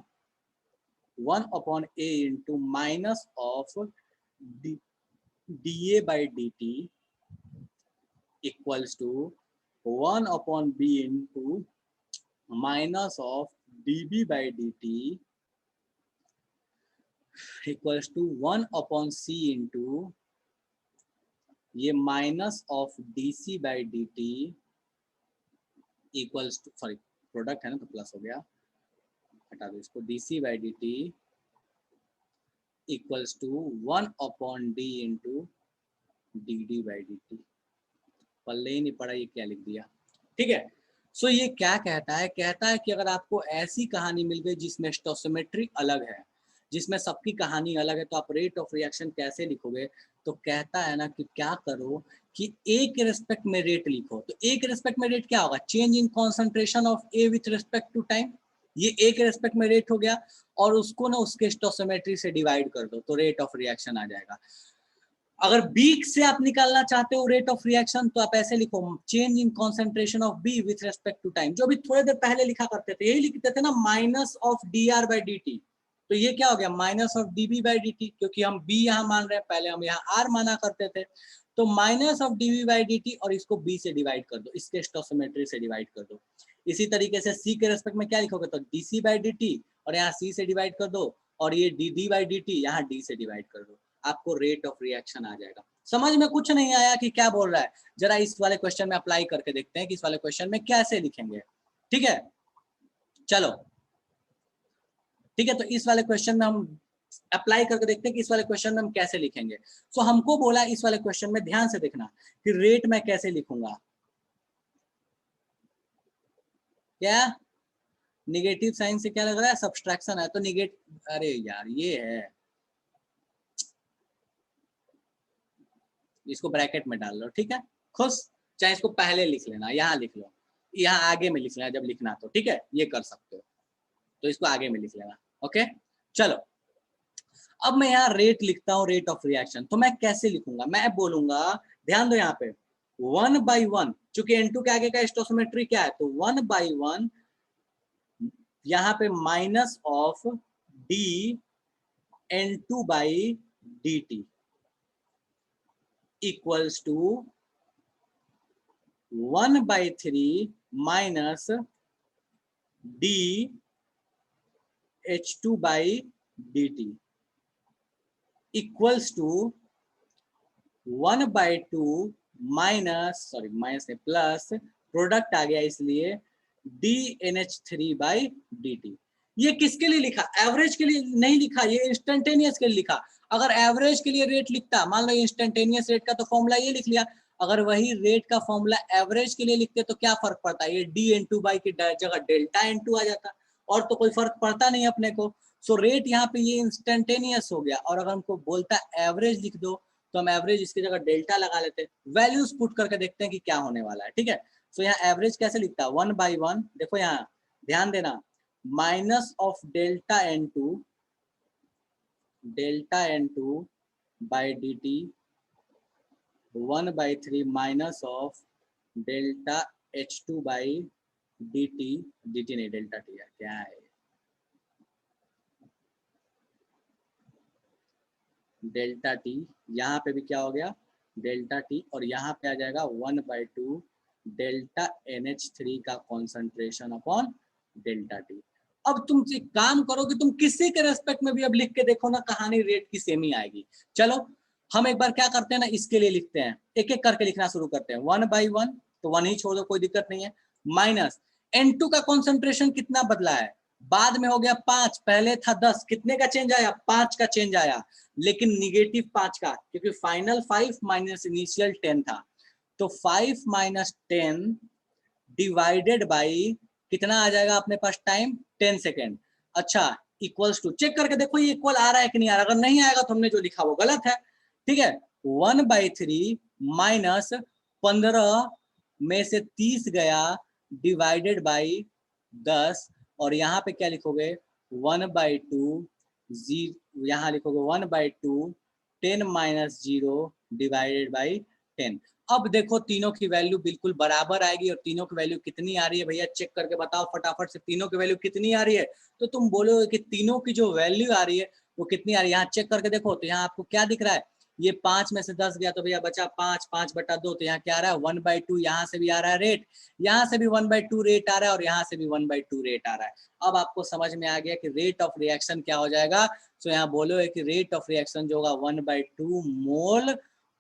S1: minus of dA/dt equals to 1/B into minus of dB/dt equals to 1/C into ये minus of dC/dt equals to, sorry product है ना तो प्लस हो गया, हटा दो इसको, dC/dt equals to 1/D into dD/dt। पल्ले ही नहीं पड़ा ये क्या लिख दिया, ठीक है। सो ये क्या कहता है? कहता है कि अगर आपको ऐसी कहानी मिल गई जिसमें स्टोसिमेट्री अलग है, जिसमें सबकी कहानी अलग है, तो आप रेट ऑफ रिएक्शन कैसे लिखोगे? तो कहता है ना कि क्या करो कि ए के रेस्पेक्ट में रेट लिखो। तो ए के रेस्पेक्ट में रेट क्या होगा? Change in concentration of A with respect to time. ये ए के रेस्पेक्ट में रेट हो गया, और उसको ना उसके स्टोसिमेट्री से डिवाइड कर दो तो रेट ऑफ रिएक्शन आ जाएगा। अगर बी से आप निकालना चाहते हो रेट ऑफ रिएक्शन, तो आप ऐसे लिखो, change in concentration of B with respect to time. जो भी थोड़ी देर पहले लिखा करते थे यही लिखते थे ना, माइनस ऑफ dR/dt। तो ये क्या हो गया? माइनस ऑफ dB/dt, क्योंकि हम b यहाँ मान रहे हैं, पहले हम यहाँ r माना करते थे। तो माइनस ऑफ dB/dt, और इसको b से डिवाइड कर दो, इसके स्टोसिमेट्री से डिवाइड कर दो। इसी तरीके से c के रेस्पेक्ट में क्या लिखोगे? तो dC/dt, और यहाँ c से डिवाइड कर दो, और ये dD/dt यहाँ d से डिवाइड कर दो, आपको रेट ऑफ रिएक्शन आ जाएगा। समझ में कुछ नहीं आया कि क्या बोल रहा है? जरा इस वाले क्वेश्चन में अप्लाई करके देखते हैं कि इस वाले क्वेश्चन में कैसे लिखेंगे। ठीक है, चलो ठीक है। तो इस वाले क्वेश्चन में हम अप्लाई करके देखते हैं कि इस वाले क्वेश्चन में हम कैसे लिखेंगे। सो हमको बोला इस वाले क्वेश्चन में ध्यान से देखना कि रेट मैं कैसे लिखूंगा। क्या निगेटिव साइन से क्या लग रहा है? सब्सट्रैक्शन है, तो निगेटिव, अरे यार ये है, इसको ब्रैकेट में डाल लो, ठीक है, खुश। चाहे इसको पहले लिख लेना, यहाँ लिख लो, यहाँ आगे में लिख लेना जब लिखना, तो ठीक है ये कर सकते हो, तो इसको आगे में लिख लेना। ओके चलो, अब मैं यहाँ रेट लिखता हूँ, रेट ऑफ रिएक्शन। तो मैं कैसे लिखूंगा? मैं बोलूंगा, ध्यान दो यहाँ पे 1/1, चूंकि N2 के आगे का स्टोसिमेट्री क्या है, तो 1/1 यहाँ पे minus of d N2/dt equals to 1/3 minus d H2/dt equals to 1/2 minus, sorry minus नहीं प्लस, प्रोडक्ट आ गया इसलिए dNH3/dt। ये किसके लिए लिखा? एवरेज के लिए नहीं लिखा, ये इंस्टेंटेनियस के लिए लिखा। अगर एवरेज के लिए रेट लिखता, मान लो इंस्टेंटेनियस रेट का तो फॉर्मूला ये लिख लिया, अगर वही रेट का फॉर्मूला एवरेज के लिए लिखते तो क्या फर्क पड़ता है? ये dN2 की जगह डेल्टा N2 आ जाता, और तो कोई फर्क पड़ता नहीं अपने को। सो रेट यहाँ पे ये इंस्टेंटेनियस हो गया, और अगर हमको बोलता एवरेज लिख दो तो हम एवरेज इसकी जगह डेल्टा लगा लेते हैं, वैल्यूज पुट करके देखते हैं कि क्या होने वाला है। ठीक है, सो यहाँ एवरेज कैसे लिखता है 1/1, देखो यहाँ ध्यान देना, minus of delta n2 by dt 1/3 minus of delta h2 by dt नहीं डेल्टा टी है, क्या है डेल्टा टी, यहाँ पे भी क्या हो गया डेल्टा टी, और यहाँ पे आ जाएगा 1/2 डेल्टा NH3 का कॉन्सेंट्रेशन अपॉन डेल्टा टी। अब तुम एक काम करो कि तुम किसी के रेस्पेक्ट में भी अब लिख के देखो ना, कहानी रेट की सेम ही आएगी। चलो हम एक बार क्या करते हैं ना, इसके लिए लिखते हैं, एक एक करके लिखना शुरू करते हैं। 1/1 तो 1 ही छोड़ दो, कोई दिक्कत नहीं है, माइनस N2 का कॉन्सेंट्रेशन कितना बदला है, बाद में हो गया 5, पहले था 10, कितने का चेंज आया 5 का चेंज आया, लेकिन निगेटिव 5 का, क्योंकि फाइनल 5 माइनस इनिशियल 10 था, तो 5 माइनस 10 डिवाइडेड बाई कितना आ जाएगा अपने पास टाइम 10 सेकेंड। अच्छा इक्वल्स टू, चेक करके देखो ये इक्वल आ रहा है कि नहीं आ रहा, अगर नहीं आएगा तो हमने जो लिखा वो गलत है। ठीक है, 1/3 माइनस 15 में से 30 गया डिवाइडेड बाई 10, और यहाँ पे क्या लिखोगे 1/2 यहाँ लिखोगे 1/2 10 माइनस 0 डिवाइडेड बाई 10। अब देखो तीनों की वैल्यू बिल्कुल बराबर आएगी, और तीनों की वैल्यू कितनी आ रही है भैया, चेक करके बताओ फटाफट से, तीनों की वैल्यू कितनी आ रही है। तो तुम बोलोगे कि तीनों की जो वैल्यू आ रही है वो कितनी आ रही है, यहाँ चेक करके देखो, तो यहाँ आपको क्या दिख रहा है, ये 5 में से 10 गया तो भैया बचा 5, 5/2, तो यहाँ क्या आ रहा है 1/2, यहाँ से भी आ रहा है रेट, यहाँ से भी 1/2 रेट आ रहा है, और यहाँ से भी 1/2 रेट आ रहा है। अब आपको समझ में आ गया कि रेट ऑफ रिएक्शन क्या हो जाएगा। तो यहाँ बोलो कि रेट ऑफ रिएक्शन जो होगा 1/2 मोल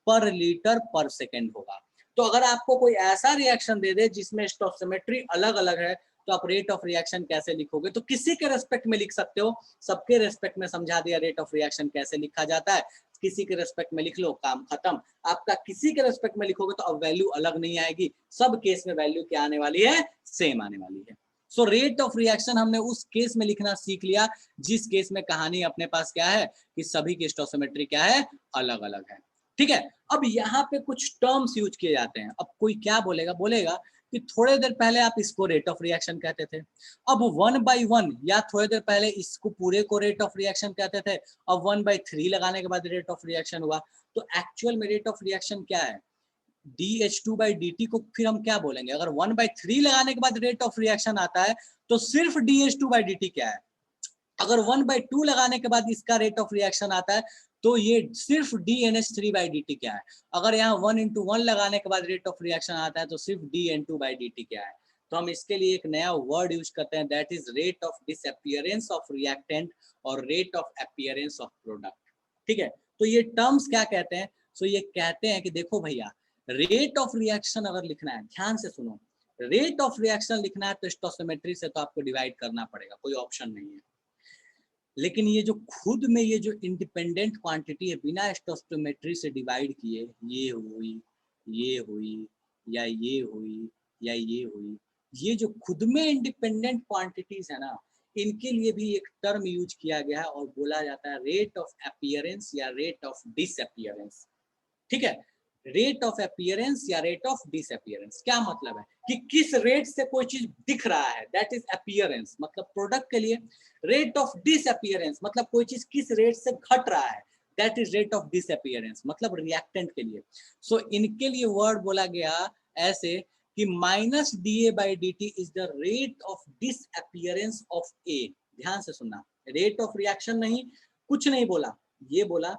S1: पर लीटर पर सेकेंड होगा। तो अगर आपको कोई ऐसा रिएक्शन दे दे जिसमें स्टोइकियोमेट्री अलग अलग है, तो आप रेट ऑफ रिएक्शन कैसे लिखोगे, तो किसी के रेस्पेक्ट में लिख सकते हो, सबके रेस्पेक्ट में समझा दिया रेट ऑफ रिएक्शन कैसे लिखा जाता है, किसी के रेस्पेक्ट में लिख लो काम खत्म। आपका किसी के रेस्पेक्ट में लिखोगे तो अब वैल्यू अलग नहीं आएगी, सब केस में वैल्यू क्या आने वाली है, सेम आने वाली है। सो रेट ऑफ रिएक्शन हमने उस केस में लिखना सीख लिया जिस केस में कहानी अपने पास क्या है कि सभी की स्टोइकियोमेट्री क्या है, अलग अलग है। ठीक है, अब यहाँ पे कुछ टर्म्स यूज किए जाते हैं। अब कोई क्या बोलेगा कि थोड़े देर पहले आप इसको रेट ऑफ रिएक्शन कहते थे, अब 1/1, या थोड़े देर पहले इसको पूरे को रेट ऑफ रिएक्शन कहते थे, अब 1/3 लगाने के बाद रेट ऑफ रिएक्शन हुआ। तो एक्चुअल में रेट ऑफ रिएक्शन क्या है, dH2/dt को फिर हम क्या बोलेंगे, अगर 1/3 लगाने के बाद रेट ऑफ रिएक्शन आता है तो सिर्फ dH2/dt क्या है, अगर 1/2 लगाने के बाद इसका रेट ऑफ रिएक्शन आता है तो ये सिर्फ dNH3/dt क्या है, अगर यहाँ 1/1 लगाने के बाद रेट ऑफ रिएक्शन आता है तो सिर्फ dN2/dt क्या है। तो हम इसके लिए एक नया वर्ड यूज करते हैं, that is rate of disappearance of reactant और rate of appearance of product. ठीक है, तो ये टर्म्स क्या कहते हैं, सो ये कहते हैं कि देखो भैया रेट ऑफ रिएक्शन अगर लिखना है, ध्यान से सुनो, रेट ऑफ रिएक्शन लिखना है तो स्टोइकियोमेट्री से तो आपको डिवाइड करना पड़ेगा, कोई ऑप्शन नहीं है। लेकिन ये जो खुद में ये जो इंडिपेंडेंट क्वांटिटी है बिना स्टोइकियोमेट्री से डिवाइड किए, ये हुई, ये हुई, या ये हुई, या ये हुई, ये जो खुद में इंडिपेंडेंट क्वांटिटीज है ना, इनके लिए भी एक टर्म यूज किया गया है और बोला जाता है रेट ऑफ अपीयरेंस या रेट ऑफ डिसअपीयरेंस। ठीक है, रेट ऑफ अपीयरेंस या रेट ऑफ डिसअपीयरेंस क्या मतलब है कि किस रेट से कोई चीज दिख रहा है, दैट इज अपीयरेंस, मतलब प्रोडक्ट के लिए। रेट ऑफ डिसअपीयरेंस मतलब कोई चीज किस रेट से घट रहा है, that is rate of disappearance, मतलब रिएक्टेंट के लिए। सो इनके लिए वर्ड बोला गया ऐसे कि minus dA/dt is the rate of disappearance of A. ध्यान से सुनना, रेट ऑफ रिएक्शन नहीं, कुछ नहीं बोला, ये बोला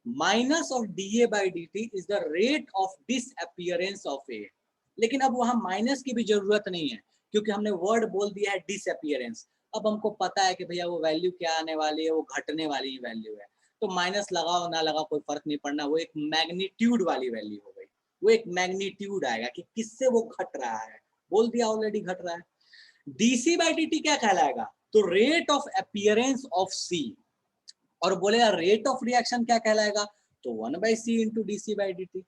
S1: minus of dA/dt is the rate of disappearance of A. लेकिन अब वहां माइनस की भी जरूरत नहीं है क्योंकि हमने वर्ड बोल दिया है डिसअपीयरेंस। अब हमको पता है कि भैया वो वैल्यू क्या आने वाली है, वो घटने वाली वैल्यू है, तो माइनस लगाओ ना लगाओ कोई फर्क नहीं पड़ना, वो एक मैग्नीट्यूड वाली वैल्यू हो गई, वो एक मैग्नीट्यूड आएगा कि किससे वो घट रहा है, बोल दिया ऑलरेडी घट रहा है। dC/dt क्या कहलाएगा, तो रेट ऑफ अपीयरेंस ऑफ सी, और बोलेगा रेट ऑफ रिएक्शन क्या कहलाएगा, तो 1/c × dC/dt।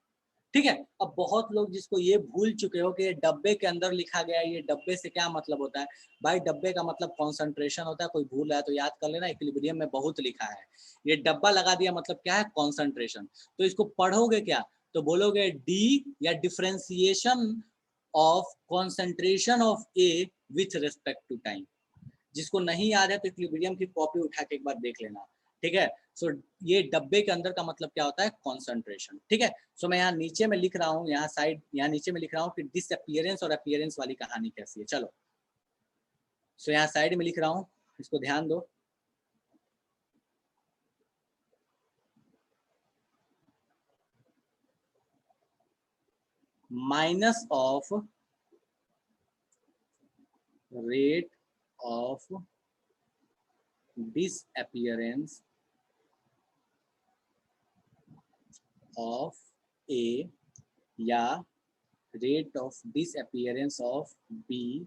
S1: ठीक है। अब बहुत लोग जिसको ये भूल चुके हो कि ये डब्बे के अंदर लिखा गया है, ये डब्बे से क्या मतलब होता है। भाई डब्बे का मतलब कॉन्सेंट्रेशन होता है, कोई भूल है तो याद कर लेना, इक्विलिब्रियम में बहुत लिखा है। ये डब्बा लगा दिया मतलब क्या है, कॉन्सेंट्रेशन। तो इसको पढ़ोगे क्या, तो बोलोगे डी या differentiation of concentration of A with respect to time. जिसको नहीं याद है तो इक्विलिब्रियम की कॉपी उठा के एक बार देख लेना, ठीक है। सो ये डब्बे के अंदर का मतलब क्या होता है, कॉन्सेंट्रेशन, ठीक है। सो मैं यहाँ नीचे में लिख रहा हूँ, यहाँ साइड, यहाँ नीचे में लिख रहा हूँ कि डिसअपीयरेंस और अपीयरेंस वाली कहानी कैसी है। चलो सो यहाँ साइड में लिख रहा हूँ, इसको ध्यान दो। Minus of rate of disappearance of A या rate of disappearance of B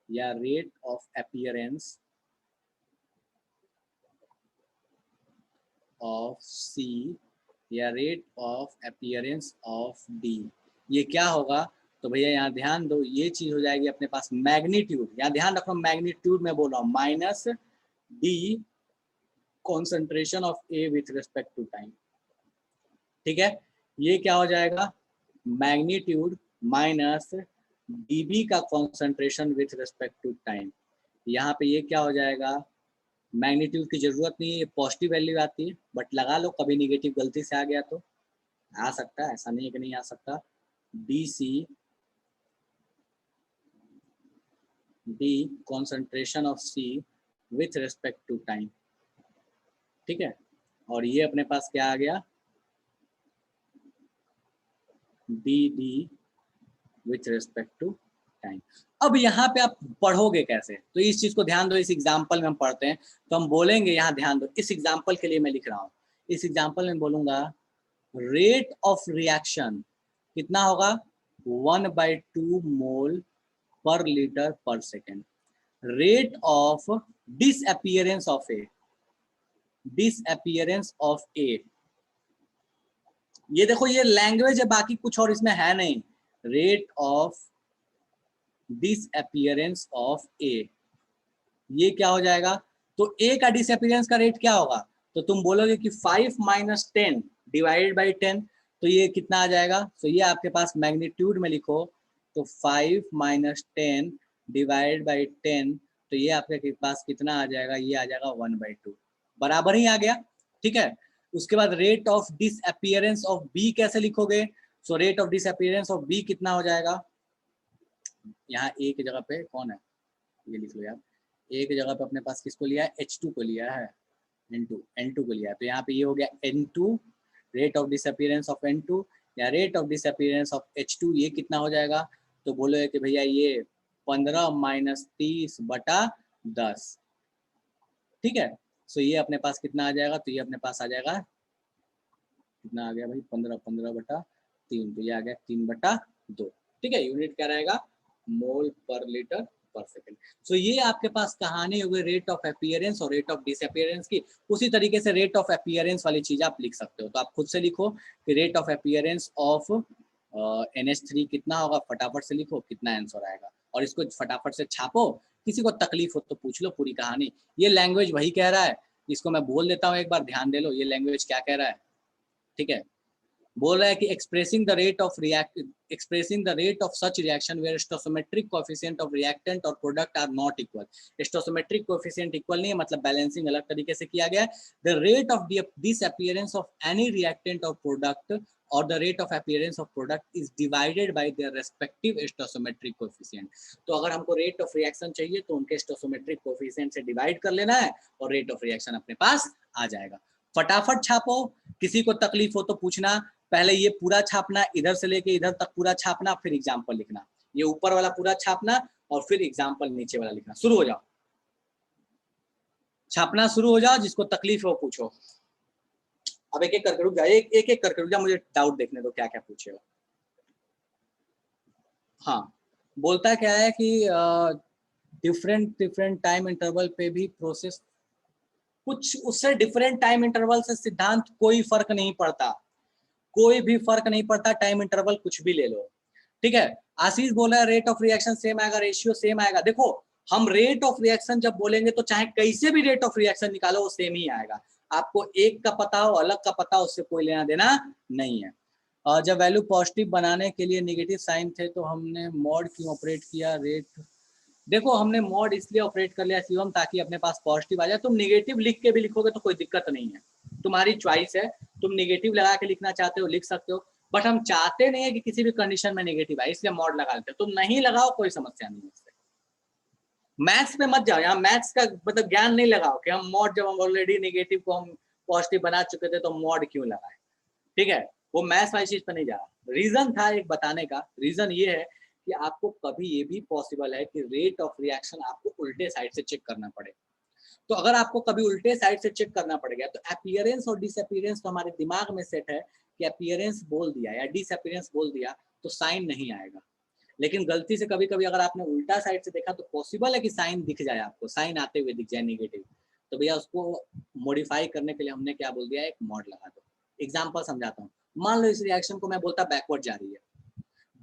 S1: या rate of appearance of C या rate of appearance of D. ये क्या होगा, तो भैया यहाँ ध्यान दो, ये चीज हो जाएगी अपने पास मैग्नीट्यूड। यहाँ ध्यान रखो, मैग्नीट्यूड में बोल रहा हूँ, minus d concentration of A with respect to time, ठीक है। ये क्या हो जाएगा, मैग्नीट्यूड माइनस डीबी का concentration with respect to time. यहाँ पे ये क्या हो जाएगा, मैग्नीट्यूड की जरूरत नहीं है, ये पॉजिटिव वैल्यू आती है, बट लगा लो, कभी निगेटिव गलती से आ गया तो आ सकता है, ऐसा नहीं है कि नहीं आ सकता। D C d concentration of C with respect to time, ठीक है। और ये अपने पास क्या आ गया, d D with respect to time. अब यहाँ पे आप पढ़ोगे कैसे, तो इस चीज को ध्यान दो। इस एग्जाम्पल में हम पढ़ते हैं तो हम बोलेंगे, यहाँ ध्यान दो, इस एग्जाम्पल के लिए मैं लिख रहा हूँ, इस एग्जाम्पल में बोलूंगा रेट ऑफ रिएक्शन कितना होगा, 1/2 मोल पर लीटर पर second. Rate of disappearance of A, disappearance of A, ये देखो ये लैंग्वेज है, बाकी कुछ और इसमें है नहीं। Rate of disappearance of A, ये क्या हो जाएगा, तो ए का डिसअपीयरेंस का रेट क्या होगा, तो तुम बोलोगे कि 5 - 10 डिवाइडेड बाई 10, तो ये कितना आ जाएगा। तो ये आपके पास मैग्नीट्यूड में लिखो, तो 5 - 10 डिवाइडेड बाई 10, तो ये आपके पास कितना आ जाएगा, ये आ जाएगा 1/2, बराबर ही आ गया, ठीक है। उसके बाद rate of disappearance of B कैसे लिखोगे, so rate of disappearance of B कितना हो जाएगा, यहाँ ए की जगह पे कौन है, ये लिख लो यार, ए की जगह पे अपने पास किसको लिया है, H2 को लिया है, N2 को लिया है, तो यहाँ पे ये हो गया N2, rate of disappearance of N2 या rate of disappearance of H2, ये कितना हो जाएगा, तो बोलो कि भैया ये 15 - 30/10, ठीक है। सो ये अपने पास कितना आ जाएगा, तो ये अपने पास आ जाएगा कितना आ गया भाई, 15/3, तो ये आ गया 3/2, ठीक है। यूनिट क्या रहेगा, मोल पर लीटर पर सेकेंड। सो ये आपके पास कहानी हो गई रेट ऑफ अपीयरेंस और रेट ऑफ डिसअपीयरेंस की। उसी तरीके से रेट ऑफ अपीयरेंस वाली चीज आप लिख सकते हो, तो आप खुद से लिखो कि rate of appearance of NH3 कितना होगा, फटाफट से लिखो, कितना आंसर आएगा, और इसको फटाफट से छापो। किसी को तकलीफ हो तो पूछ लो पूरी कहानी। ये लैंग्वेज वही कह रहा है, इसको मैं बोल देता हूँ एक बार, ध्यान दे लो ये लैंग्वेज क्या कह रहा है, ठीक है। बोल रहा है कि expressing the rate of such reaction where stoichiometric coefficient of reactant और product are not equal. Stoichiometric coefficient equal नहीं है, मतलब बैलेंसिंग अलग तरीके से किया गया है। The rate of disappearance of any reactant और प्रोडक्ट और the rate of appearance of product is divided by their respective stoichiometric coefficient। तो अगर हमको rate of reaction चाहिए तो उनके stoichiometric coefficient से divide कर लेना है और rate of reaction अपने पास आ जाएगा। फटाफट छापो, किसी को तकलीफ हो तो पूछना। पहले ये पूरा छापना, इधर से लेके इधर तक पूरा छापना, फिर एग्जाम्पल लिखना। ये ऊपर वाला पूरा छापना और फिर एग्जाम्पल नीचे वाला लिखना। शुरू हो जाओ, छापना शुरू हो जाओ, जिसको तकलीफ हो पूछो। अब एक एक करके रुक जा, एक करके रुक जा, मुझे डाउट देखने दो क्या क्या पूछेगा। हाँ, बोलता क्या है कि डिफरेंट टाइम इंटरवल पे भी प्रोसेस, कुछ उससे डिफरेंट टाइम इंटरवल से सिद्धांत कोई फर्क नहीं पड़ता। कोई भी फर्क नहीं पड़ता, टाइम इंटरवल कुछ भी ले लो, ठीक है। आशीष बोला है रेट ऑफ रिएक्शन सेम आएगा, रेशियो सेम आएगा। देखो हम रेट ऑफ रिएक्शन जब बोलेंगे तो चाहे कैसे भी रेट ऑफ रिएक्शन निकालो वो सेम ही आएगा। आपको एक का पता हो अलग का पता हो उससे कोई लेना देना नहीं है। और जब वैल्यू पॉजिटिव बनाने के लिए नेगेटिव साइन थे तो हमने मॉड क्यों ऑपरेट किया रेट। देखो हमने मॉड इसलिए ऑपरेट कर लिया शिवम ताकि अपने पास पॉजिटिव आ जाए। तुम नेगेटिव लिख के भी लिखोगे तो कोई दिक्कत नहीं है, तुम्हारी चॉइस है, तुम नेगेटिव लगा के लिखना चाहते हो लिख सकते हो, बट हम चाहते नहीं है कि किसी भी कंडीशन में नेगेटिव आए, इसलिए मॉड लगा लेते हो। तुम नहीं लगाओ कोई समस्या नहीं है। मैथ्स पे मत जाओ, यहाँ मैथ्स का मतलब ज्ञान नहीं लगाओ कि हम मॉड जब हम ऑलरेडी नेगेटिव को हम पॉजिटिव बना चुके थे तो मॉड क्यों लगाए, ठीक है। वो मैथ्स वाली चीज पे नहीं जा रहा। रीजन था एक बताने का, रीजन ये है कि आपको कभी ये भी पॉसिबल है कि रेट ऑफ रिएक्शन आपको उल्टे साइड से चेक करना पड़े। तो अगर आपको कभी उल्टे साइड से चेक करना पड़ेगा तो अपीयरेंस और डिसअपीयरेंस तो हमारे दिमाग में सेट है कि अपीयरेंस बोल दिया या डिसअपीयरेंस बोल दिया तो साइन नहीं आएगा। लेकिन गलती से कभी कभी अगर आपने उल्टा साइड से देखा तो पॉसिबल है कि साइन दिख जाए, आपको साइन आते हुए दिख जाए नेगेटिव, तो भैया उसको मॉडिफाई करने के लिए हमने क्या बोल दिया, एक मॉड लगा दो। एग्जांपल समझाता हूँ। मान लो इस रिएक्शन को मैं बोलता बैकवर्ड जा रही है,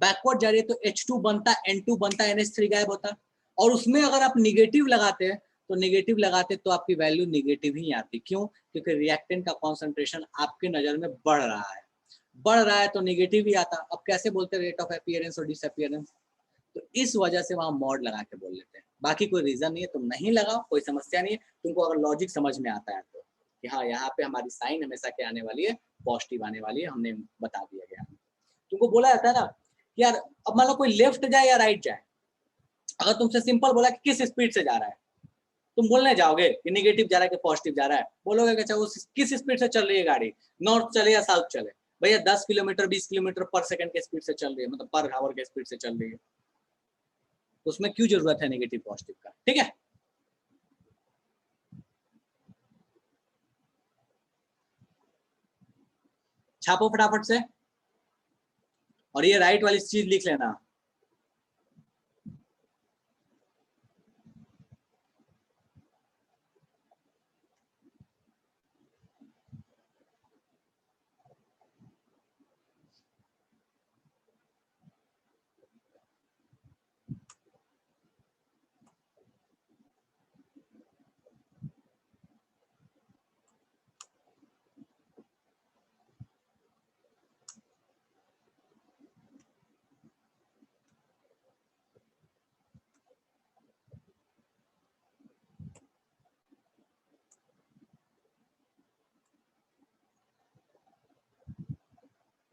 S1: बैकवर्ड जा रही है तो H2 बनता, N2 बनता, NH3 गायब होता। और उसमें अगर आप निगेटिव लगाते हैं तो निगेटिव लगाते तो आपकी वैल्यू निगेटिव ही आती। क्यों? क्योंकि रिएक्टेंट का कॉन्सेंट्रेशन आपके नजर में बढ़ रहा है, बढ़ रहा है तो निगेटिव ही आता। अब कैसे बोलते रेट ऑफ अपीयरेंस और डिसअपीयरेंस, तो इस वजह से वहां मॉड लगा के बोल लेते हैं। बाकी कोई रीजन नहीं है, तुम नहीं लगाओ कोई समस्या नहीं है। तुमको अगर लॉजिक समझ में आता है तो कि हाँ यहाँ पे हमारी साइन हमेशा क्या आने वाली है, पॉजिटिव आने वाली है, हमने बता दिया गया। तुमको बोला जाता है ना कि यार अब मान लो कोई लेफ्ट जाए या राइट जाए, अगर तुमसे सिंपल बोला कि किस स्पीड से जा रहा है, तुम बोलने जाओगे कि निगेटिव जा रहा है कि पॉजिटिव जा रहा है, बोलोगे कि अच्छा वो किस स्पीड से चल रही है गाड़ी, नॉर्थ चले या साउथ चले। भैया 10 किलोमीटर 20 किलोमीटर पर सेकंड के स्पीड से चल रही है, मतलब पर आवर के स्पीड से चल रही है, तो उसमें क्यों जरूरत है नेगेटिव पॉजिटिव का, ठीक है। छापो फटाफट से, और ये राइट वाली चीज लिख लेना।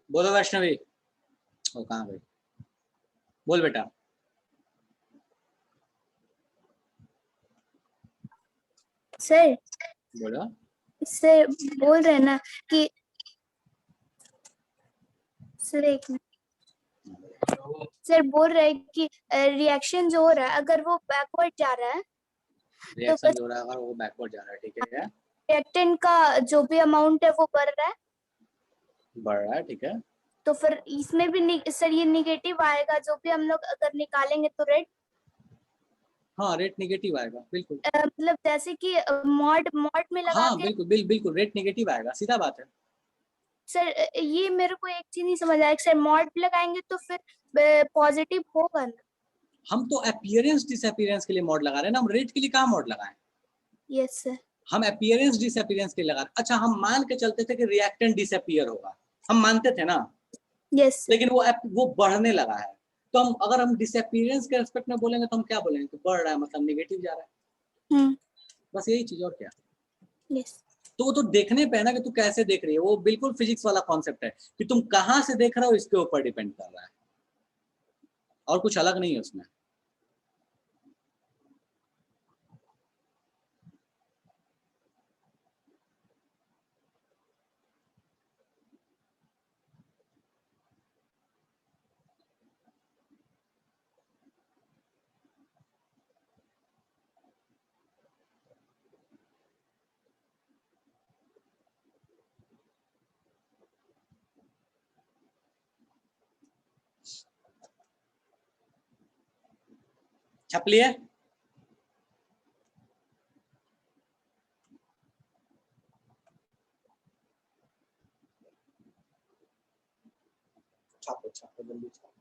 S1: बोलो वैष्णवी, वो कहाँ गई, बोल बेटा।
S3: सर
S1: बोलो।
S3: सर बोल रहे हैं ना कि सर एक मिनट, सर बोल रहे हैं कि रिएक्शन जो हो रहा है अगर वो बैकवर्ड जा रहा है
S1: रिएक्शन जो रहा है वो बैकवर्ड जा रहा है, ठीक है,
S3: रिएक्टेंट का जो भी अमाउंट है वो बढ़ रहा है,
S1: बढ़ रहा है, ठीक है।
S3: तो फिर इसमें भी सर ये निगेटिव आएगा जो भी हम लोग अगर निकालेंगे तो रेट।
S1: हाँ रेट निगेटिव आएगा बिल्कुल।
S3: मतलब जैसे कि मॉड मॉड में लगा
S1: हाँ
S3: के
S1: बिल्कुल बिल्कुल रेट निगेटिव आएगा, सीधा बात है।
S3: सर ये मेरे को एक चीज नहीं समझ आया सर, मॉड लगाएंगे तो फिर पॉजिटिव होगा ना।
S1: हम तो अपीयरेंस डिसअपीयरेंस के लिए मॉड लगा रहे हैं ना, हम रेट के लिए कहाँ मॉड लगाएं।
S3: Yes sir.
S1: हम अपीयरेंस डिसअपीयरेंस के लिए लगा रहे। अच्छा हम मान के चलते थे कि रिएक्टेंट डिसअपीयर होगा, हम मानते थे ना,
S3: यस सर।
S1: लेकिन वो बढ़ने लगा है। तो हम अगर हम डिसअपीयरेंस के रेस्पेक्ट में बोलेंगे तो हम क्या बोलेंगे, तो बढ़ रहा है मतलब निगेटिव जा रहा है, बस यही चीज, और क्या।
S3: यस।
S1: तो वो तो देखने पे है ना कि तू कैसे देख रही है, वो बिल्कुल फिजिक्स वाला कॉन्सेप्ट है कि तुम कहाँ से देख रहे हो इसके ऊपर डिपेंड कर रहा है, और कुछ अलग नहीं है उसमें। छप लिए। छापो छापो जल्दी छापो।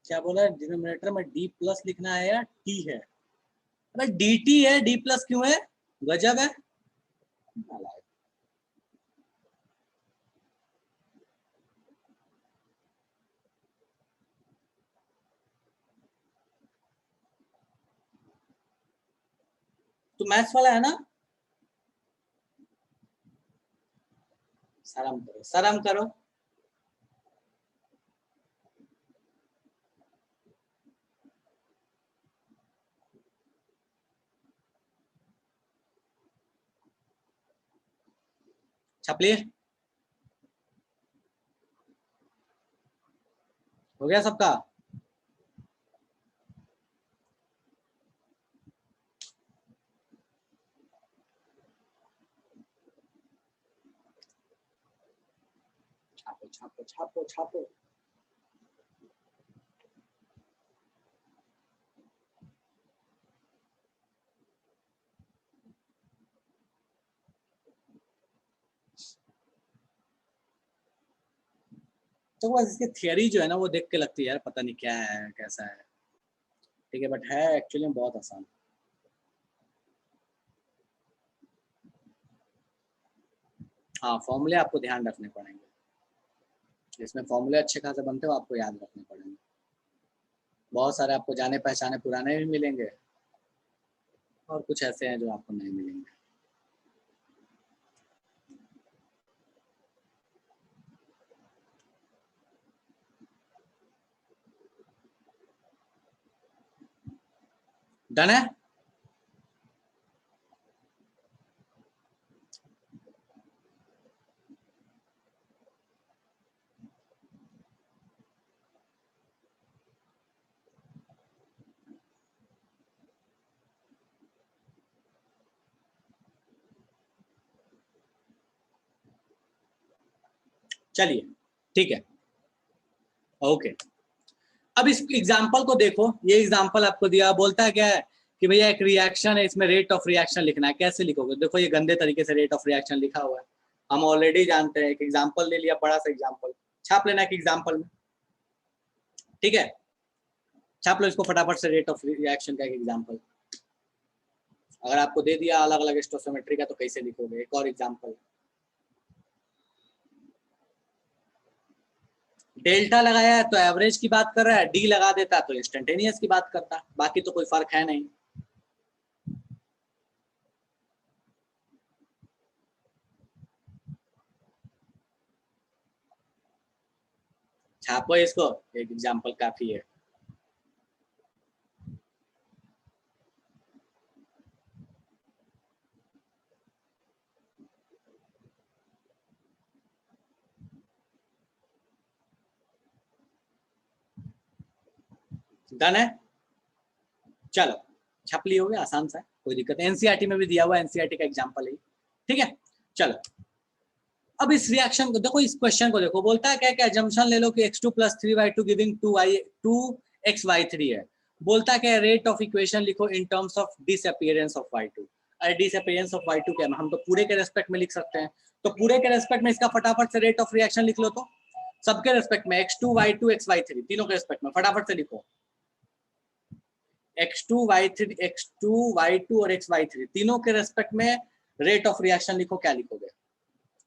S1: क्या बोला है डिनोमिनेटर में डी प्लस लिखना है या टी है? अरे डी टी है, डी प्लस क्यों है? गजब है। तो मैथ्स वाला है ना? शर्म करो, शर्म करो। छपलिए, हो गया सबका? छापो छापो छापो छापो। तो बस इसकी थियरी जो है ना वो देख के लगती है यार पता नहीं क्या है कैसा है, ठीक है, बट है एक्चुअली में बहुत आसान। हाँ, फॉर्मूले आपको ध्यान रखने पड़ेंगे, इसमें फॉर्मूले अच्छे खासे बनते हो, आपको याद रखने पड़ेंगे। बहुत सारे आपको जाने पहचाने पुराने भी मिलेंगे और कुछ ऐसे हैं जो आपको नहीं मिलेंगे। डन है? चलिए ठीक है, ओके। अब इस एग्जाम्पल को देखो, ये एग्जाम्पल आपको दिया, बोलता है क्या है कि भैया एक रिएक्शन है, इसमें रेट ऑफ रिएक्शन लिखना है। कैसे लिखोगे? देखो ये गंदे तरीके से रेट ऑफ रिएक्शन लिखा हुआ है, हम ऑलरेडी जानते हैं। एक एग्जाम्पल ले लिया, बड़ा सा एग्जाम्पल छाप लेना एक एग्जाम्पल में, ठीक है? छाप लो इसको फटाफट से, रेट ऑफ रिएक्शन का एक एग्जाम्पल। अगर आपको दे दिया अलग अलग स्टोइकोमेट्री का तो कैसे लिखोगे? एक और एग्जाम्पल। डेल्टा लगाया है तो एवरेज की बात कर रहा है, डी लगा देता तो इंस्टेंटेनियस की बात करता, बाकी तो कोई फर्क है नहीं। छापो इसको, एक एग्जाम्पल काफी है। डन है? चलो छप लिए हो गया, आसान सा है, कोई दिक्कत नहीं। एनसीईआरटी में भी दिया हुआ, एनसीईआरटी का एग्जांपल है, ठीक है? चलो अब इस रिएक्शन को देखो, इस क्वेश्चन को देखो, बोलता है क्या क्या जंक्शन ले लो कि x2 + 3y2 गिविंग 2xy3 है। बोलता है क्या रेट ऑफ इक्वेशन लिखो इन terms of disappearance of y2। अरे डिसअपीयरेंस ऑफ y2 क्या, हम तो पूरे के रेस्पेक्ट में लिख सकते हैं, तो पूरे के रेस्पेक्ट में इसका फटाफट से रेट ऑफ रिएक्शन लिख लो। तो सबके रेस्पेक्ट में x2 y2 xy3 तीनों के रेस्पेक्ट में फटाफट से लिखो। x2 y2 और xy3 तीनों के रेस्पेक्ट में रेट ऑफ रिएक्शन लिखो। क्या लिखोगे?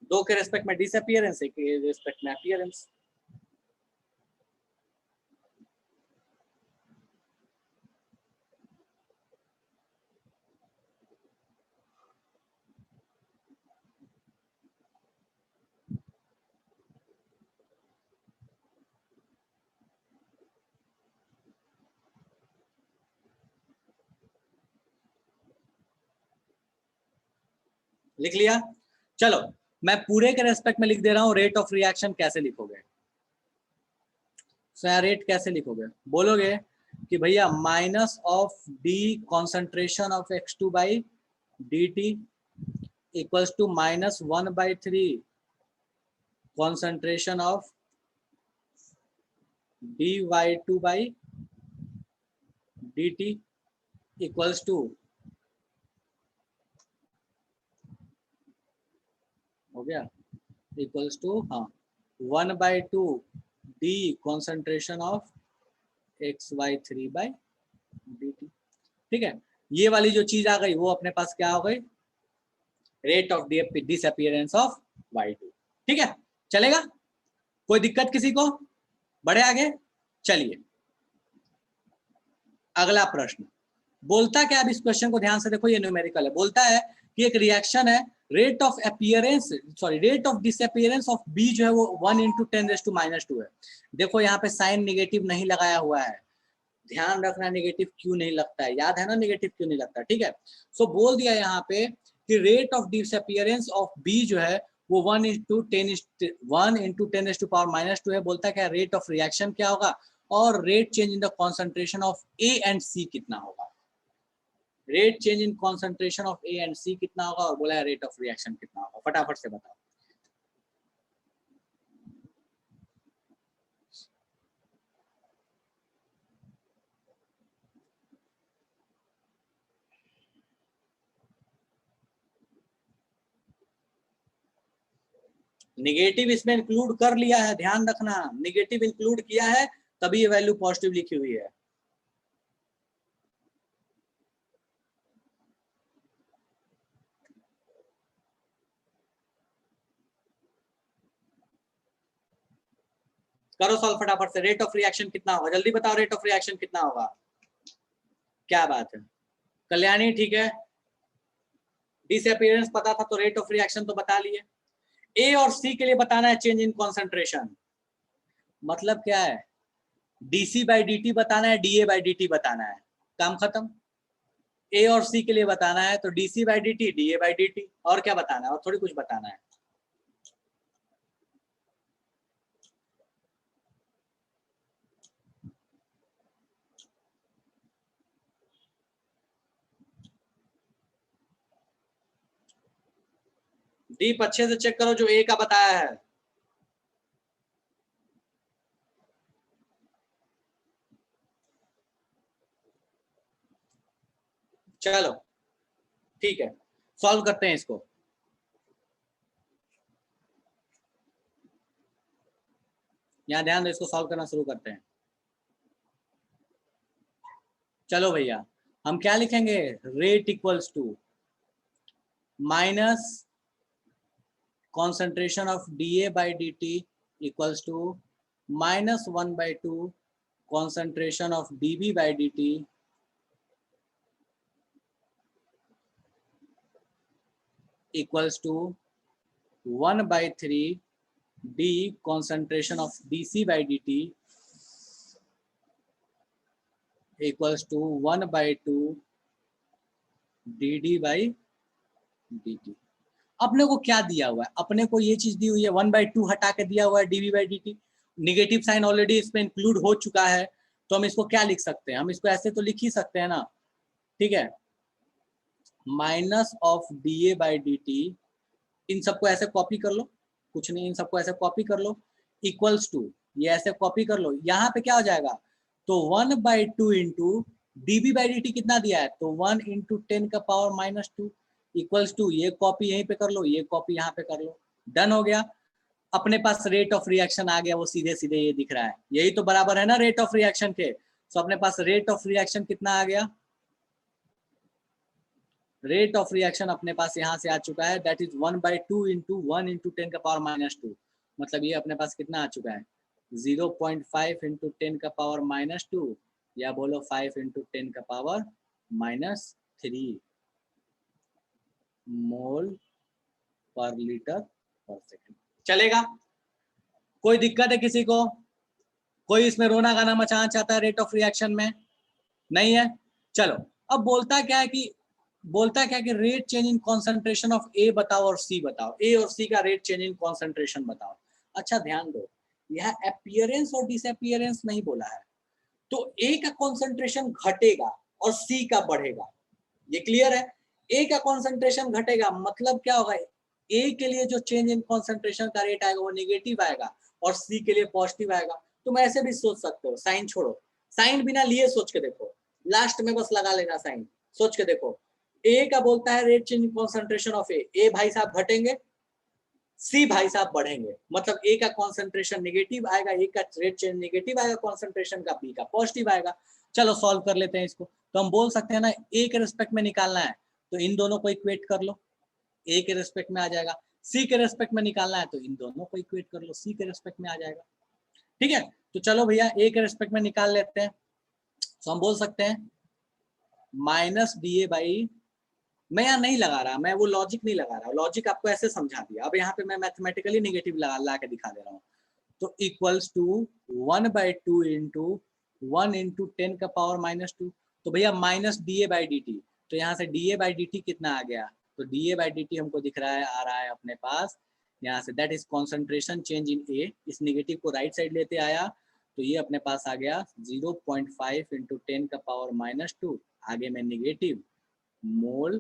S1: दो के रेस्पेक्ट में डिसअपीयरेंस, एक के रेस्पेक्ट में अपीयरेंस। लिख लिया। चलो मैं पूरे के रेस्पेक्ट में लिख दे रहा हूँ रेट ऑफ रिएक्शन कैसे लिखोगे। सो रेट कैसे लिखोगे, बोलोगे कि भैया minus of d concentration of x2 by d t equals to -1/3 concentration of dy2 by dt equals to, हो गया, इक्वल्स टू हाँ 1/2 d concentration of xy3 by dt। ठीक है, ये वाली जो चीज आ गई वो अपने पास क्या हो गई, rate of disappearance of y2। ठीक है, चलेगा, कोई दिक्कत किसी को, बढ़े आगे। चलिए अगला प्रश्न बोलता क्या, अब इस क्वेश्चन को ध्यान से देखो, ये न्यूमेरिकल है। बोलता है कि एक रिएक्शन है, rate of disappearance of B जो है वो 1 × 10⁻² है। देखो यहाँ पे साइन निगेटिव नहीं लगाया हुआ है, ध्यान रखना निगेटिव क्यों नहीं लगता है, याद है ना निगेटिव क्यों नहीं लगता। ठीक है, सो बोल दिया यहाँ पे कि rate of disappearance of B जो है वो 1 × 10⁻² है। बोलता है क्या रेट ऑफ रिएक्शन क्या होगा और rate change in the concentration of A and C कितना होगा। Rate change in concentration of A and C कितना होगा और बोला है रेट ऑफ रिएक्शन कितना होगा, फटाफट से बताओ। निगेटिव इसमें इंक्लूड कर लिया है, ध्यान रखना, निगेटिव इंक्लूड किया है तभी ये वैल्यू पॉजिटिव लिखी हुई है। करो सॉल्व फटाफट से। रेट ऑफ रिएक्शन कितना होगा, जल्दी बताओ, रेट ऑफ रिएक्शन कितना होगा। क्या बात है कल्याणी, ठीक है, डिसअपीयरेंस पता था तो रेट ऑफ रिएक्शन तो बता लिए। ए और सी के लिए बताना है चेंज इन कॉन्सेंट्रेशन, मतलब क्या है, डीसी बाई डी बताना है, डीए बाई डी बताना है, काम खत्म। ए और सी के लिए बताना है तो DC by D DA by D, और क्या बताना है, और थोड़ी कुछ बताना है। डीप अच्छे से चेक करो जो ए का बताया है। चलो ठीक है, सॉल्व करते हैं इसको। यहां ध्यान दो, इसको सॉल्व करना शुरू करते हैं। चलो भैया हम क्या लिखेंगे, rate equals to minus concentration of dA by dt equals to -1/2 concentration of dB by dt equals to 1/3 d concentration of dC by dt equals to 1/2 dd by dt। अपने को क्या दिया हुआ है, अपने को ये चीज दी हुई है 1/2 हटा के दिया हुआ है dV by dt, negative sign already इसमें इंक्लूड हो चुका है, तो हम इसको क्या लिख सकते हैं, हम इसको ऐसे तो लिख ही सकते हैं ना। ठीक है, minus of dA by dt, इन सबको ऐसे कॉपी कर लो, कुछ नहीं, इन सबको ऐसे कॉपी कर लो, इक्वल्स टू, ये ऐसे कॉपी कर लो, यहाँ पे क्या हो जाएगा, तो 1/2 इंटू dB by dt कितना दिया है, तो 1 × 10⁻⁻² इक्वल्स टू, ये कॉपी यहीं पे कर लो, ये कॉपी यहाँ पे कर लो, डन हो गया। अपने पास रेट ऑफ रिएक्शन आ गया, वो सीधे सीधे ये दिख रहा है, यही तो बराबर है ना रेट ऑफ रिएक्शन के। तो अपने पास रेट ऑफ रिएक्शन कितना आ गया, रेट ऑफ रिएक्शन अपने पास यहाँ से आ चुका है, दैट इज 1/2 इंटू 1 × 10⁻², मतलब ये अपने पास कितना आ चुका है, 0.5 × 10⁻², या बोलो 5 × 10⁻³ मोल पर लीटर पर सेकंड। चलेगा, कोई दिक्कत है किसी को, कोई इसमें रोना गाना मचाना चाहता है रेट ऑफ रिएक्शन में, नहीं है। चलो अब बोलता क्या है कि बोलता है क्या कि rate change in concentration of A बताओ और सी बताओ, ए और सी का रेट चेंज इन कॉन्सेंट्रेशन बताओ। अच्छा ध्यान दो, यहाँ अपीयरेंस और डिसअपीयरेंस नहीं बोला है, तो ए का कॉन्सेंट्रेशन घटेगा और सी का बढ़ेगा, ये क्लियर है। ए का कॉन्सेंट्रेशन घटेगा मतलब क्या होगा, ए के लिए जो चेंज इन कॉन्सेंट्रेशन का रेट आएगा वो निगेटिव आएगा और सी के लिए पॉजिटिव आएगा। तुम ऐसे भी सोच सकते हो, साइन छोड़ो, साइन बिना लिए सोच के देखो, लास्ट में बस लगा लेना साइन, सोच के देखो। ए का बोलता है rate change in concentration of A भाई साहब घटेंगे, सी भाई साहब बढ़ेंगे, मतलब ए का कॉन्सेंट्रेशन नेगेटिव आएगा, ए का रेट चेंज नेगेटिव आएगा कॉन्सेंट्रेशन का, बी का पॉजिटिव आएगा। चलो सॉल्व कर लेते हैं इसको। तो हम बोल सकते हैं ना, ए के रिस्पेक्ट में निकालना है तो इन दोनों को इक्वेट कर लो, ए के रिस्पेक्ट में आ जाएगा। सी के रिस्पेक्ट में निकालना है तो इन दोनों को इक्वेट कर लो, सी के रिस्पेक्ट में आ जाएगा। ठीक है, तो चलो भैया ए के रिस्पेक्ट में निकाल लेते हैं। तो हम बोल सकते हैं माइनस डी ए बाई, मैं यहाँ नहीं लगा रहा, मैं वो लॉजिक नहीं लगा रहा, लॉजिक आपको ऐसे समझा दिया। अब यहाँ पे मैं मैथमेटिकली नेगेटिव ला के दिखा दे रहा हूँ। तो इक्वल्स टू 1/2 इंटू 1 इंटू 10 का पावर -2। तो भैया minus D A by d T, तो यहाँ से D A by d T कितना आ गया, तो D A by d T हमको दिख रहा है, आ रहा है अपने पास यहाँ से, that is concentration change in A. इस निगेटिव को राइट साइड लेते आया तो ये अपने पास आ गया 0.5 इंटू 10 का पावर -2, आगे में निगेटिव, मोल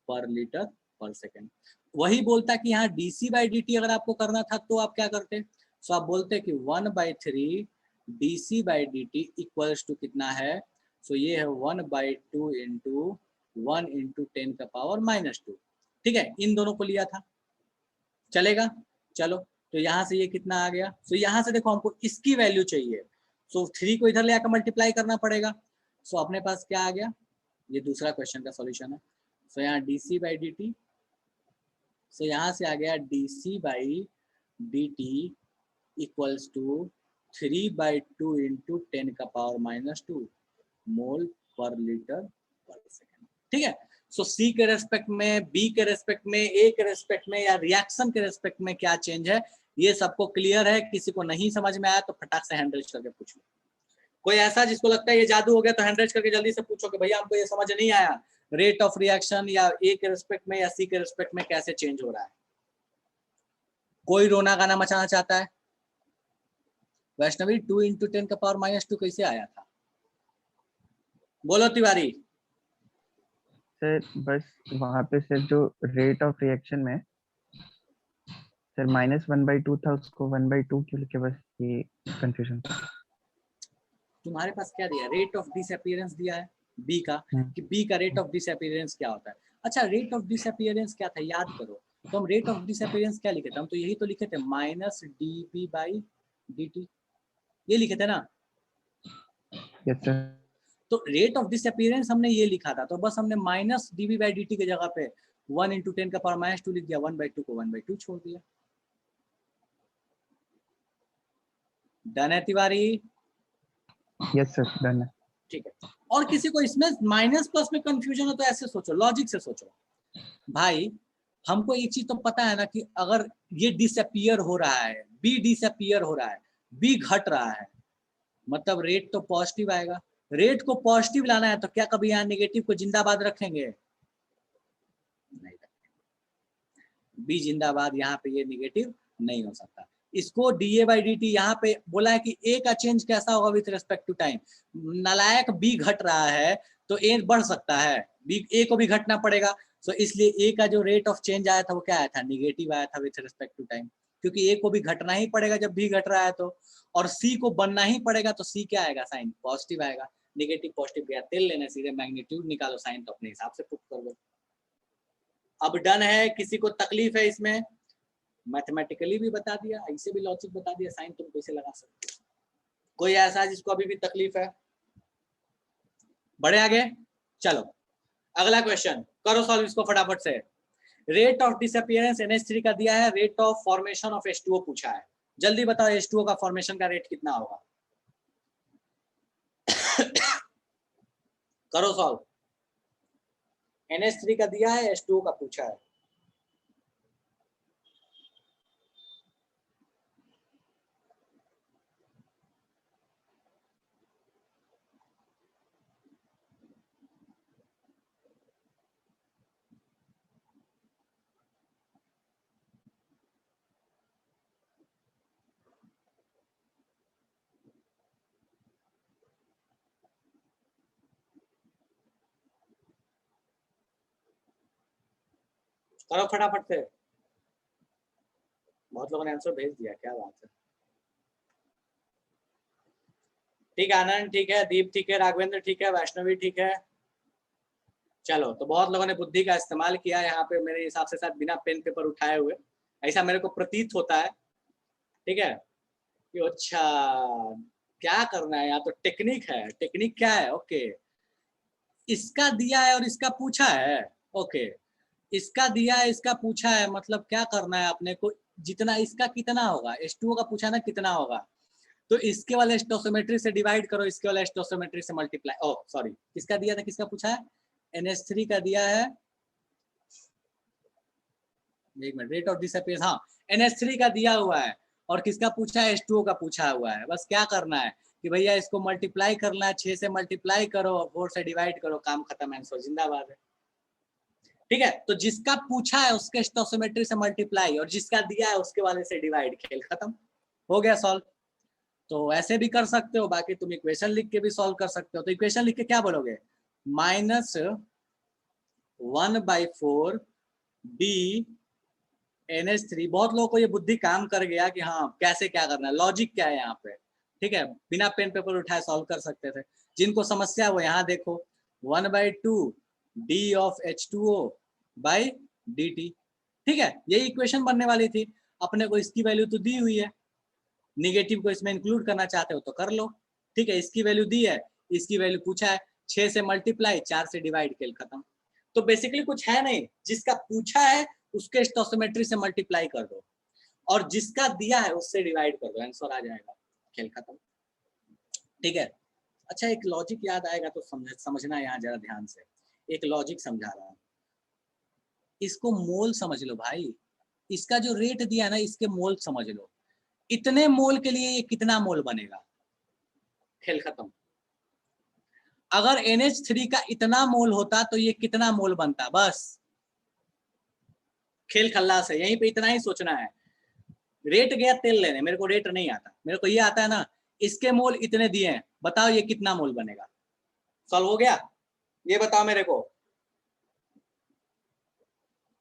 S1: पर लीटर पर सेकेंड। वही बोलता कि यहाँ डीसी बाई डी टी अगर आपको करना था तो आप क्या करते, सो आप बोलते कि 1/3 d C by d t equals to कितना है, सो ये है 1/2 इंटू 1 इंटू 10 का पावर -2। ठीक है, इन दोनों को लिया था, चलेगा। चलो तो यहाँ से ये कितना आ गया, सो यहाँ से देखो हमको इसकी वैल्यू चाहिए, सो 3 को इधर ले आकर मल्टीप्लाई करना पड़ेगा। सो अपने पास क्या आ गया, ये दूसरा क्वेश्चन का सॉल्यूशन है। सो यहाँ d C by d t, so यहाँ से आ गया d C by d t equals to 3/2 into 10 का पावर -2 मोल पर लीटर पर सेकेंड। ठीक है, सो सी के रेस्पेक्ट में, बी के रेस्पेक्ट में, ए के रेस्पेक्ट में या रिएक्शन के रेस्पेक्ट में क्या चेंज है, ये सबको क्लियर है। किसी को नहीं समझ में आया तो फटाक से हैंड रेज करके पूछ लो। कोई ऐसा जिसको लगता है ये जादू हो गया तो हैंड रेज करके जल्दी से पूछो कि भैया हमको ये समझ नहीं आया, रेट ऑफ रिएक्शन या ए के रिस्पेक्ट में या सी के रिस्पेक्ट में कैसे चेंज हो रहा है। कोई रोना गाना मचाना चाहता है, वैष्णवी 2 इंटू 10 का पावर -2 कैसे आया था, बोलो तिवारी।
S2: सर बस वहाँ पे सर जो रेट ऑफ रिएक्शन में सर -1/2 था, उसको 1/2 क्यों लिखे, बस ये कंफ्यूजन था।
S1: तुम्हारे पास क्या दिया, रेट ऑफ डिसअपीयरेंस दिया है बी का, कि बी का रेट ऑफ डिसअपीयरेंस क्या होता है। अच्छा रेट ऑफ डिसअपीयरेंस क्या था याद करो, तो हम रेट ऑफ डिसअपीयरेंस क्या लिखे थे, हम तो यही तो लिखे थे minus d P by d t, ये लिखे थे ना।
S2: Yes sir.
S1: तो रेट ऑफ डिसअपीयरेंस हमने ये लिखा था, तो बस हमने minus d B by d t की जगह पे 1 इंटू 10 का पावर -2 लिख दिया, 1/2 को 1/2 छोड़ दिया। डन है तिवारी?
S2: यस सर, डन है।
S1: ठीक है, और किसी को इसमें माइनस प्लस में कंफ्यूजन हो तो ऐसे सोचो, लॉजिक से सोचो भाई। हमको एक चीज तो पता है ना कि अगर ये डिसअपीयर हो रहा है, बी डिसअपीयर हो रहा है, बी घट रहा है, मतलब रेट तो पॉजिटिव आएगा। रेट को पॉजिटिव लाना है तो क्या कभी यहाँ नेगेटिव को जिंदाबाद रखेंगे, नहीं रखेंगे। बी जिंदाबाद, यहाँ पे ये नेगेटिव नहीं हो सकता। इसको D A by d T यहाँ पे बोला है कि ए का चेंज कैसा होगा विथ रिस्पेक्ट टू टाइम, नालायक बी घट रहा है तो ए बढ़ सकता है, बी ए को भी घटना पड़ेगा। सो इसलिए ए का जो रेट ऑफ चेंज आया था वो क्या आया था, निगेटिव आया था विथ रिस्पेक्ट टू टाइम, क्योंकि ए को भी घटना ही पड़ेगा जब भी घट रहा है तो, और सी को बनना ही पड़ेगा तो सी क्या आएगा, साइन पॉजिटिव आएगा। निगेटिव पॉजिटिव गया, तेल लेने सीधे मैग्नीट्यूड निकालो, साइन तो अपने हिसाब से पुट कर दो। अब डन है, किसी को तकलीफ है इसमें, मैथमेटिकली भी बता दिया, ऐसे भी लॉजिक बता दिया, साइन तुम कैसे लगा सकते हो। कोई ऐसा है जिसको अभी भी तकलीफ है, बढ़े आगे। चलो अगला क्वेश्चन करो सॉल्व इसको फटाफट से। रेट ऑफ डिसअपीयरेंस NH3 का दिया है, rate of formation of H2O पूछा है, जल्दी बताओ H2O का फॉर्मेशन का रेट कितना होगा। करो सॉल्व, NH3 का दिया है, H2O का पूछा है। करो फटाफट से, बहुत लोगों ने आंसर भेज दिया, क्या बात है। ठीक है आनंद ठीक है, दीप ठीक है, राघवेंद्र ठीक है, वैष्णवी ठीक है। चलो तो बहुत लोगों ने बुद्धि का इस्तेमाल किया यहाँ पे मेरे हिसाब से, शायद बिना पेन पेपर उठाए हुए, ऐसा मेरे को प्रतीत होता है। ठीक है कि अच्छा क्या करना है, यहाँ तो टेक्निक है। टेक्निक क्या है? ओके, इसका दिया है और इसका पूछा है। ओके, इसका दिया है इसका पूछा है, मतलब क्या करना है अपने को, जितना इसका कितना होगा, H2O का पूछा ना कितना होगा, तो इसके वाले स्टोसियोमेट्री से डिवाइड करो, इसके वाले स्टोसियोमेट्री से मल्टीप्लाई। ओह सॉरी, किसका दिया था, किसका पूछा है? NH3 का दिया है, एक मिनट, रेट ऑफ डिसअपियरेंस, हाँ NH3 का दिया हुआ है, और किसका पूछा है? H2O का पूछा हुआ है। बस क्या करना है कि भैया इसको मल्टीप्लाई करना है, 6 से मल्टीप्लाई करो, 4 से डिवाइड करो, काम खत्म, आंसर जिंदाबाद है। ठीक है, तो जिसका पूछा है उसके स्टोसियोमेट्री से मल्टीप्लाई, और जिसका दिया है उसके वाले से डिवाइड, खेल खत्म, हो गया सॉल्व। तो ऐसे भी कर सकते हो, बाकी तुम इक्वेशन लिख के भी सॉल्व कर सकते हो। तो इक्वेशन लिख के क्या बोलोगे? -1/4 b NH3। बहुत लोगों को ये बुद्धि काम कर गया कि हाँ कैसे क्या करना है, लॉजिक क्या है यहाँ पे। ठीक है, बिना पेन पेपर उठाए सॉल्व कर सकते थे। जिनको समस्या है वो यहाँ देखो, 1/2 d of H2O by dt। ठीक है, यही इक्वेशन बनने वाली थी। अपने को इसकी वैल्यू तो दी हुई है, निगेटिव को इसमें इंक्लूड करना चाहते हो तो कर लो। ठीक है, इसकी वैल्यू दी है, इसकी वैल्यू पूछा है, 6 से मल्टीप्लाई, 4 से डिवाइड, खेल खत्म। तो बेसिकली कुछ है नहीं, जिसका पूछा है उसके स्टोसियोमेट्री से मल्टीप्लाई कर दो, और जिसका दिया है उससे डिवाइड कर दो, आंसर आ जाएगा, खेल खत्म। ठीक है, अच्छा एक लॉजिक याद आएगा तो समझना यहाँ जरा ध्यान से। एक लॉजिक समझा रहा हूँ, इसको मोल समझ लो भाई। इसका जो रेट दिया ना, इसके मोल समझ लो। इतने मोल के लिए ये कितना मोल बनेगा, खेल खत्म। अगर NH3 का इतना मोल होता तो ये कितना मोल बनता, बस खेल खल्लास है। यहीं पे इतना ही सोचना है। रेट गया तेल लेने, मेरे को रेट नहीं आता, मेरे को ये आता है ना, इसके मोल इतने दिए हैं, बताओ ये कितना मोल बनेगा। सॉल्व हो गया? ये बताओ मेरे को,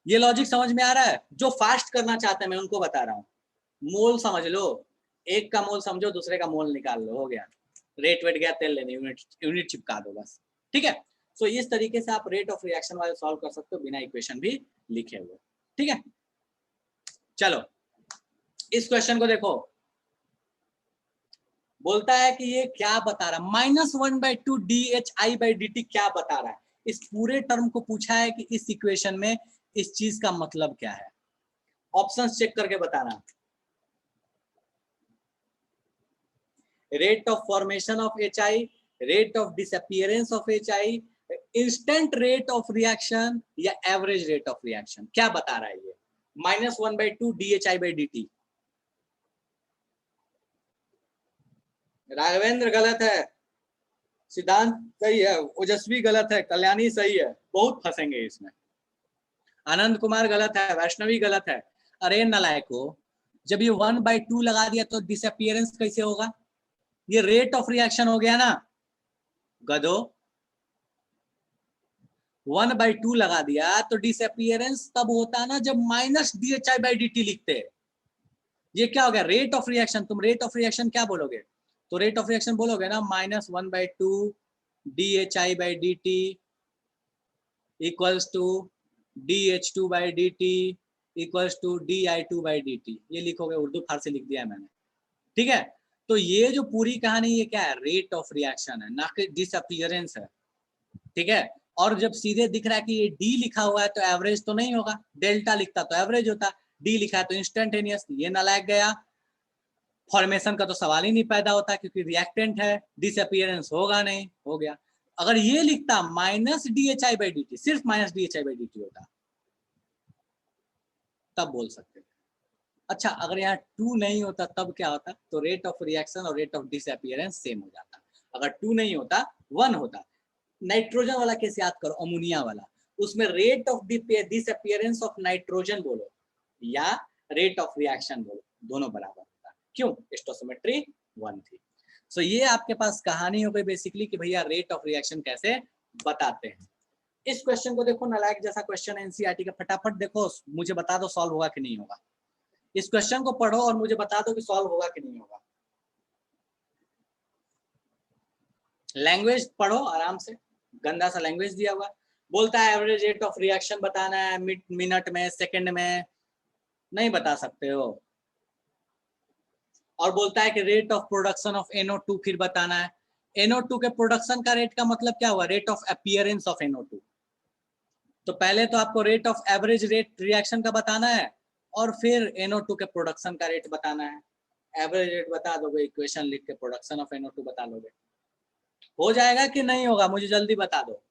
S1: ये लॉजिक समझ में आ रहा है? जो फास्ट करना चाहते हैं मैं उनको बता रहा हूँ। मोल समझ लो, एक का मोल समझो, दूसरे का मोल निकाल लो, हो गया। रेट वेट गया तेल लेने, यूनिट चिपका दो बस। ठीक है, सो इस तरीके से आप रेट ऑफ रिएक्शन वाले सॉल्व कर सकते हो बिना इक्वेशन भी लिखे हुए। ठीक है, चलो इस क्वेश्चन को देखो। बोलता है कि ये क्या बता रहा है, -1/2 dHi/dt क्या बता रहा है। इस पूरे टर्म को पूछा है कि इस इक्वेशन में इस चीज का मतलब क्या है। ऑप्शंस चेक करके बताना। Rate of formation of HI, rate of disappearance of HI, instant rate of reaction, या एवरेज रेट ऑफ रिएक्शन, क्या बता रहा है ये? -1/2 dHi/dt। राघवेंद्र गलत है, सिद्धांत सही है, ओजस्वी गलत है, कल्याणी सही है, बहुत फंसेंगे इसमें। आनंद कुमार गलत है, वैष्णवी गलत है। अरे नलायको, जब ये 1/2 लगा दिया तो डिसअपियरेंस कैसे होगा? ये रेट ऑफ रिएक्शन हो गया ना गधो। 1/2 लगा दिया तो डिसअपियरेंस तब होता ना जब -dHi/dt लिखते। ये क्या हो गया? Rate of reaction. तुम रेट ऑफ रिएक्शन क्या बोलोगे? तो रेट ऑफ रिएक्शन बोलोगे ना -1/2 dHi/dt equals to dH2/dt equals to di2/dt। ये लिखोगे, उर्दू फारसी लिख दिया है मैंने। ठीक है, तो ये जो पूरी कहानी ये क्या है? रेट ऑफ रिएक्शन है, ना कि डिसअपियरेंस है। ठीक है, और जब सीधे दिख रहा है कि ये डी लिखा हुआ है तो एवरेज तो नहीं होगा, डेल्टा लिखता तो एवरेज होता, डी लिखा है तो इंस्टेंटेनियस। ये नालायक गया, फॉर्मेशन का तो सवाल ही नहीं पैदा होता क्योंकि रिएक्टेंट है, डिसअपियरेंस होगा नहीं, हो गया। अगर ये लिखता -dHi/dt, सिर्फ -dHi/dt होता तब बोल सकते थे। अच्छा, अगर यहाँ 2 नहीं होता तब क्या होता? तो रेट ऑफ रिएक्शन और रेट ऑफ डिसअपियरेंस सेम हो जाता। अगर 2 नहीं होता, 1 होता। नाइट्रोजन वाला केस याद करो, अमोनिया वाला, उसमें rate of disappearance of nitrogen बोलो या रेट ऑफ रिएक्शन बोलो, दोनों बराबर होता। क्यों? स्टोसियोमेट्री 1 थी। सो ये आपके पास कहानी हो गई बेसिकली कि भैया रेट ऑफ रिएक्शन कैसे बताते हैं। इस क्वेश्चन को देखो, नालायक जैसा क्वेश्चन है एनसीईआरटी का, फटाफट देखो, मुझे बता दो सॉल्व होगा कि नहीं होगा। इस क्वेश्चन को पढ़ो और मुझे बता दो कि सॉल्व होगा कि नहीं होगा। लैंग्वेज पढ़ो आराम से, गंदा सा लैंग्वेज दिया हुआ, बोलता है एवरेज रेट ऑफ रिएक्शन बताना है मिनट में, सेकंड में, नहीं बता सकते हो। और बोलता है कि rate of production of NO2 फिर बताना है। NO2 के प्रोडक्शन का रेट का मतलब क्या हुआ? Rate of appearance of NO2। तो पहले तो आपको rate of average rate reaction का बताना है और फिर NO2 के प्रोडक्शन का रेट बताना है। एवरेज रेट बता दोगे, इक्वेशन लिख के प्रोडक्शन ऑफ NO2 बता लोगे। हो जाएगा कि नहीं होगा? मुझे जल्दी बता दो।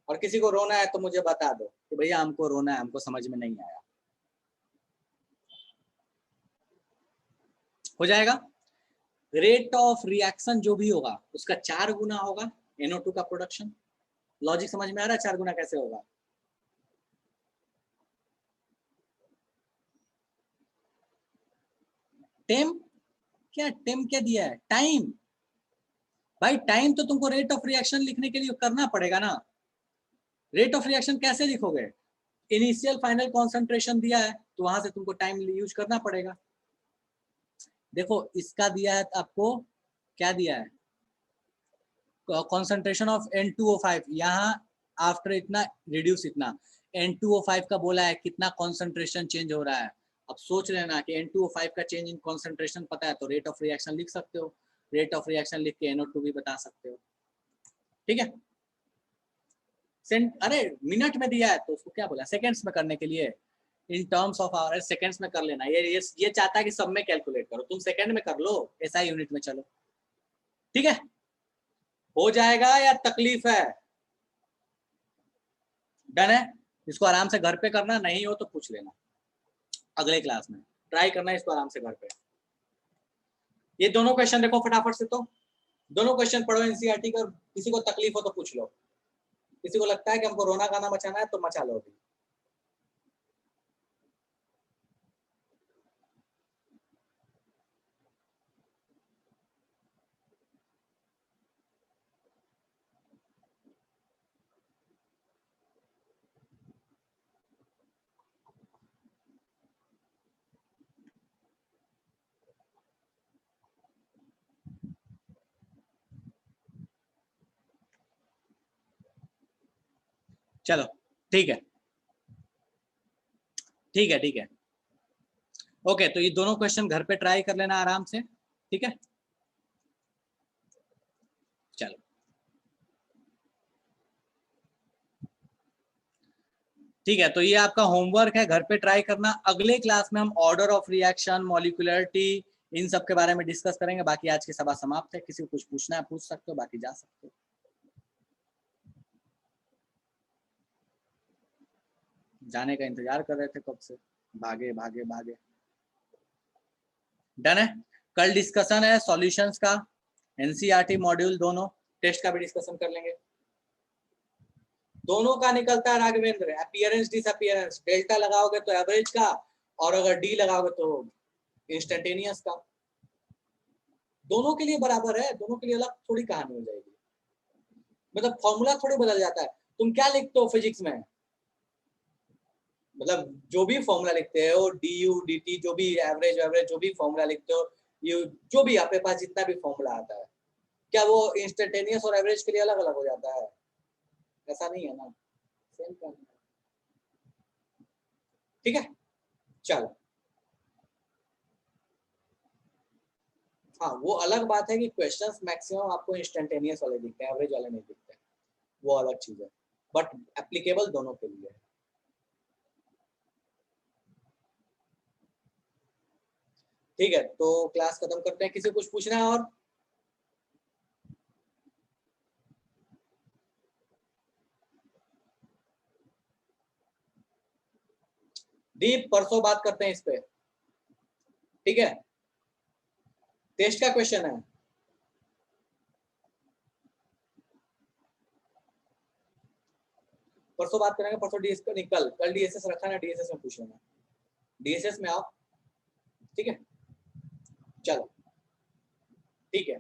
S1: और किसी को रोना है तो मुझे बता दो कि भैया हमको रोना है, हमको समझ में नहीं आया। हो जाएगा। रेट ऑफ रिएक्शन जो भी होगा उसका 4 गुना होगा NO2 का प्रोडक्शन। लॉजिक समझ में आ रहा है? 4 गुना कैसे होगा? टेम क्या दिया है? टाइम। भाई टाइम तो तुमको रेट ऑफ रिएक्शन लिखने के लिए करना पड़ेगा ना। रेट ऑफ रिएक्शन कैसे लिखोगे? इनिशियल फाइनल कॉन्सेंट्रेशन दिया है तो वहां से तुमको टाइम यूज करना पड़ेगा। देखो इसका दिया है आपको, क्या दिया है? कॉन्सेंट्रेशन ऑफ N2O5, यहाँ आफ्टर इतना रिड्यूस इतना, N2O5 का बोला है कितना कॉन्सेंट्रेशन चेंज हो रहा है। अब सोच लेना कि N2O5 का चेंज इन कॉन्सेंट्रेशन पता है तो रेट ऑफ रिएक्शन लिख सकते हो। रेट ऑफ रिएक्शन लिख के NO2 भी बता सकते हो। ठीक है। अरे मिनट में दिया है तो उसको क्या बोला? सेकेंड्स में करने के लिए, in terms of hour, seconds में कर लेना। ये चाहता है कि सब में कैलकुलेट करो, तुम सेकेंड में कर लो, SI यूनिट में चलो। ठीक है, हो जाएगा या तकलीफ है? डन है। इसको आराम से घर पे करना, नहीं हो तो पूछ लेना अगले क्लास में। ट्राई करना इसको आराम से घर पे। ये दोनों क्वेश्चन देखो फटाफट से, तो दोनों क्वेश्चन पढ़ो एनसीईआरटी का। किसी को तकलीफ हो तो पूछ लो, किसी को लगता है कि हमको रोना गाना मचाना है तो मचा लो अभी। चलो ठीक है, ठीक है, ठीक है। ओके, तो ये दोनों क्वेश्चन घर पे ट्राई कर लेना आराम से। ठीक है, चलो ठीक है। तो ये आपका होमवर्क है, घर पे ट्राई करना। अगले क्लास में हम ऑर्डर ऑफ रिएक्शन, मॉलिक्यूलरिटी, इन सब के बारे में डिस्कस करेंगे। बाकी आज की सभा समाप्त है। किसी को कुछ पूछना है पूछ सकते हो, बाकी जा सकते हो। जाने का इंतजार कर रहे थे कब से, भागे भागे भागे। डन है। कल डिस्कशन है सॉल्यूशंस का, एनसीईआरटी मॉड्यूल दोनों, टेस्ट का भी डिस्कशन कर लेंगे। दोनों का निकलता है राघवेंद्र, अपीयरेंस डिसअपीयरेंस। डेल्टा लगाओगे तो एवरेज का, और अगर डी लगाओगे तो इंस्टेंटेनियस का। दोनों के लिए बराबर है, दोनों के लिए अलग थोड़ी कहानी हो जाएगी। मतलब फॉर्मूला थोड़ी बदल जाता है। तुम क्या लिखते हो फिजिक्स में? मतलब जो भी फॉर्मूला लिखते हो, du dt, जो भी एवरेज एवरेज जो भी फॉर्मूला लिखते हो, ये जो भी आपके पास जितना भी फॉर्मूला आता है, क्या वो इंस्टेंटेनियस और एवरेज के लिए अलग अलग हो जाता है? ऐसा नहीं है ना, सेम का। ठीक है, चलो। हाँ, वो अलग बात है कि क्वेश्चंस मैक्सिमम आपको इंस्टेंटेनियस वाले दिखते हैं, एवरेज वाले नहीं दिखते हैं, वो अलग चीज है। बट एप्लीकेबल दोनों के लिए है। ठीक है, तो क्लास खत्म करते हैं। किसी को कुछ पूछना है? और दीप, परसों बात करते हैं इस पे। ठीक है, टेस्ट का क्वेश्चन है। परसों बात करेंगे, परसों डीएस का निकल, कल डीएसएस रखा ना, डीएसएस में पूछ लेना, डीएसएस में आओ। ठीक है, चलो ठीक है।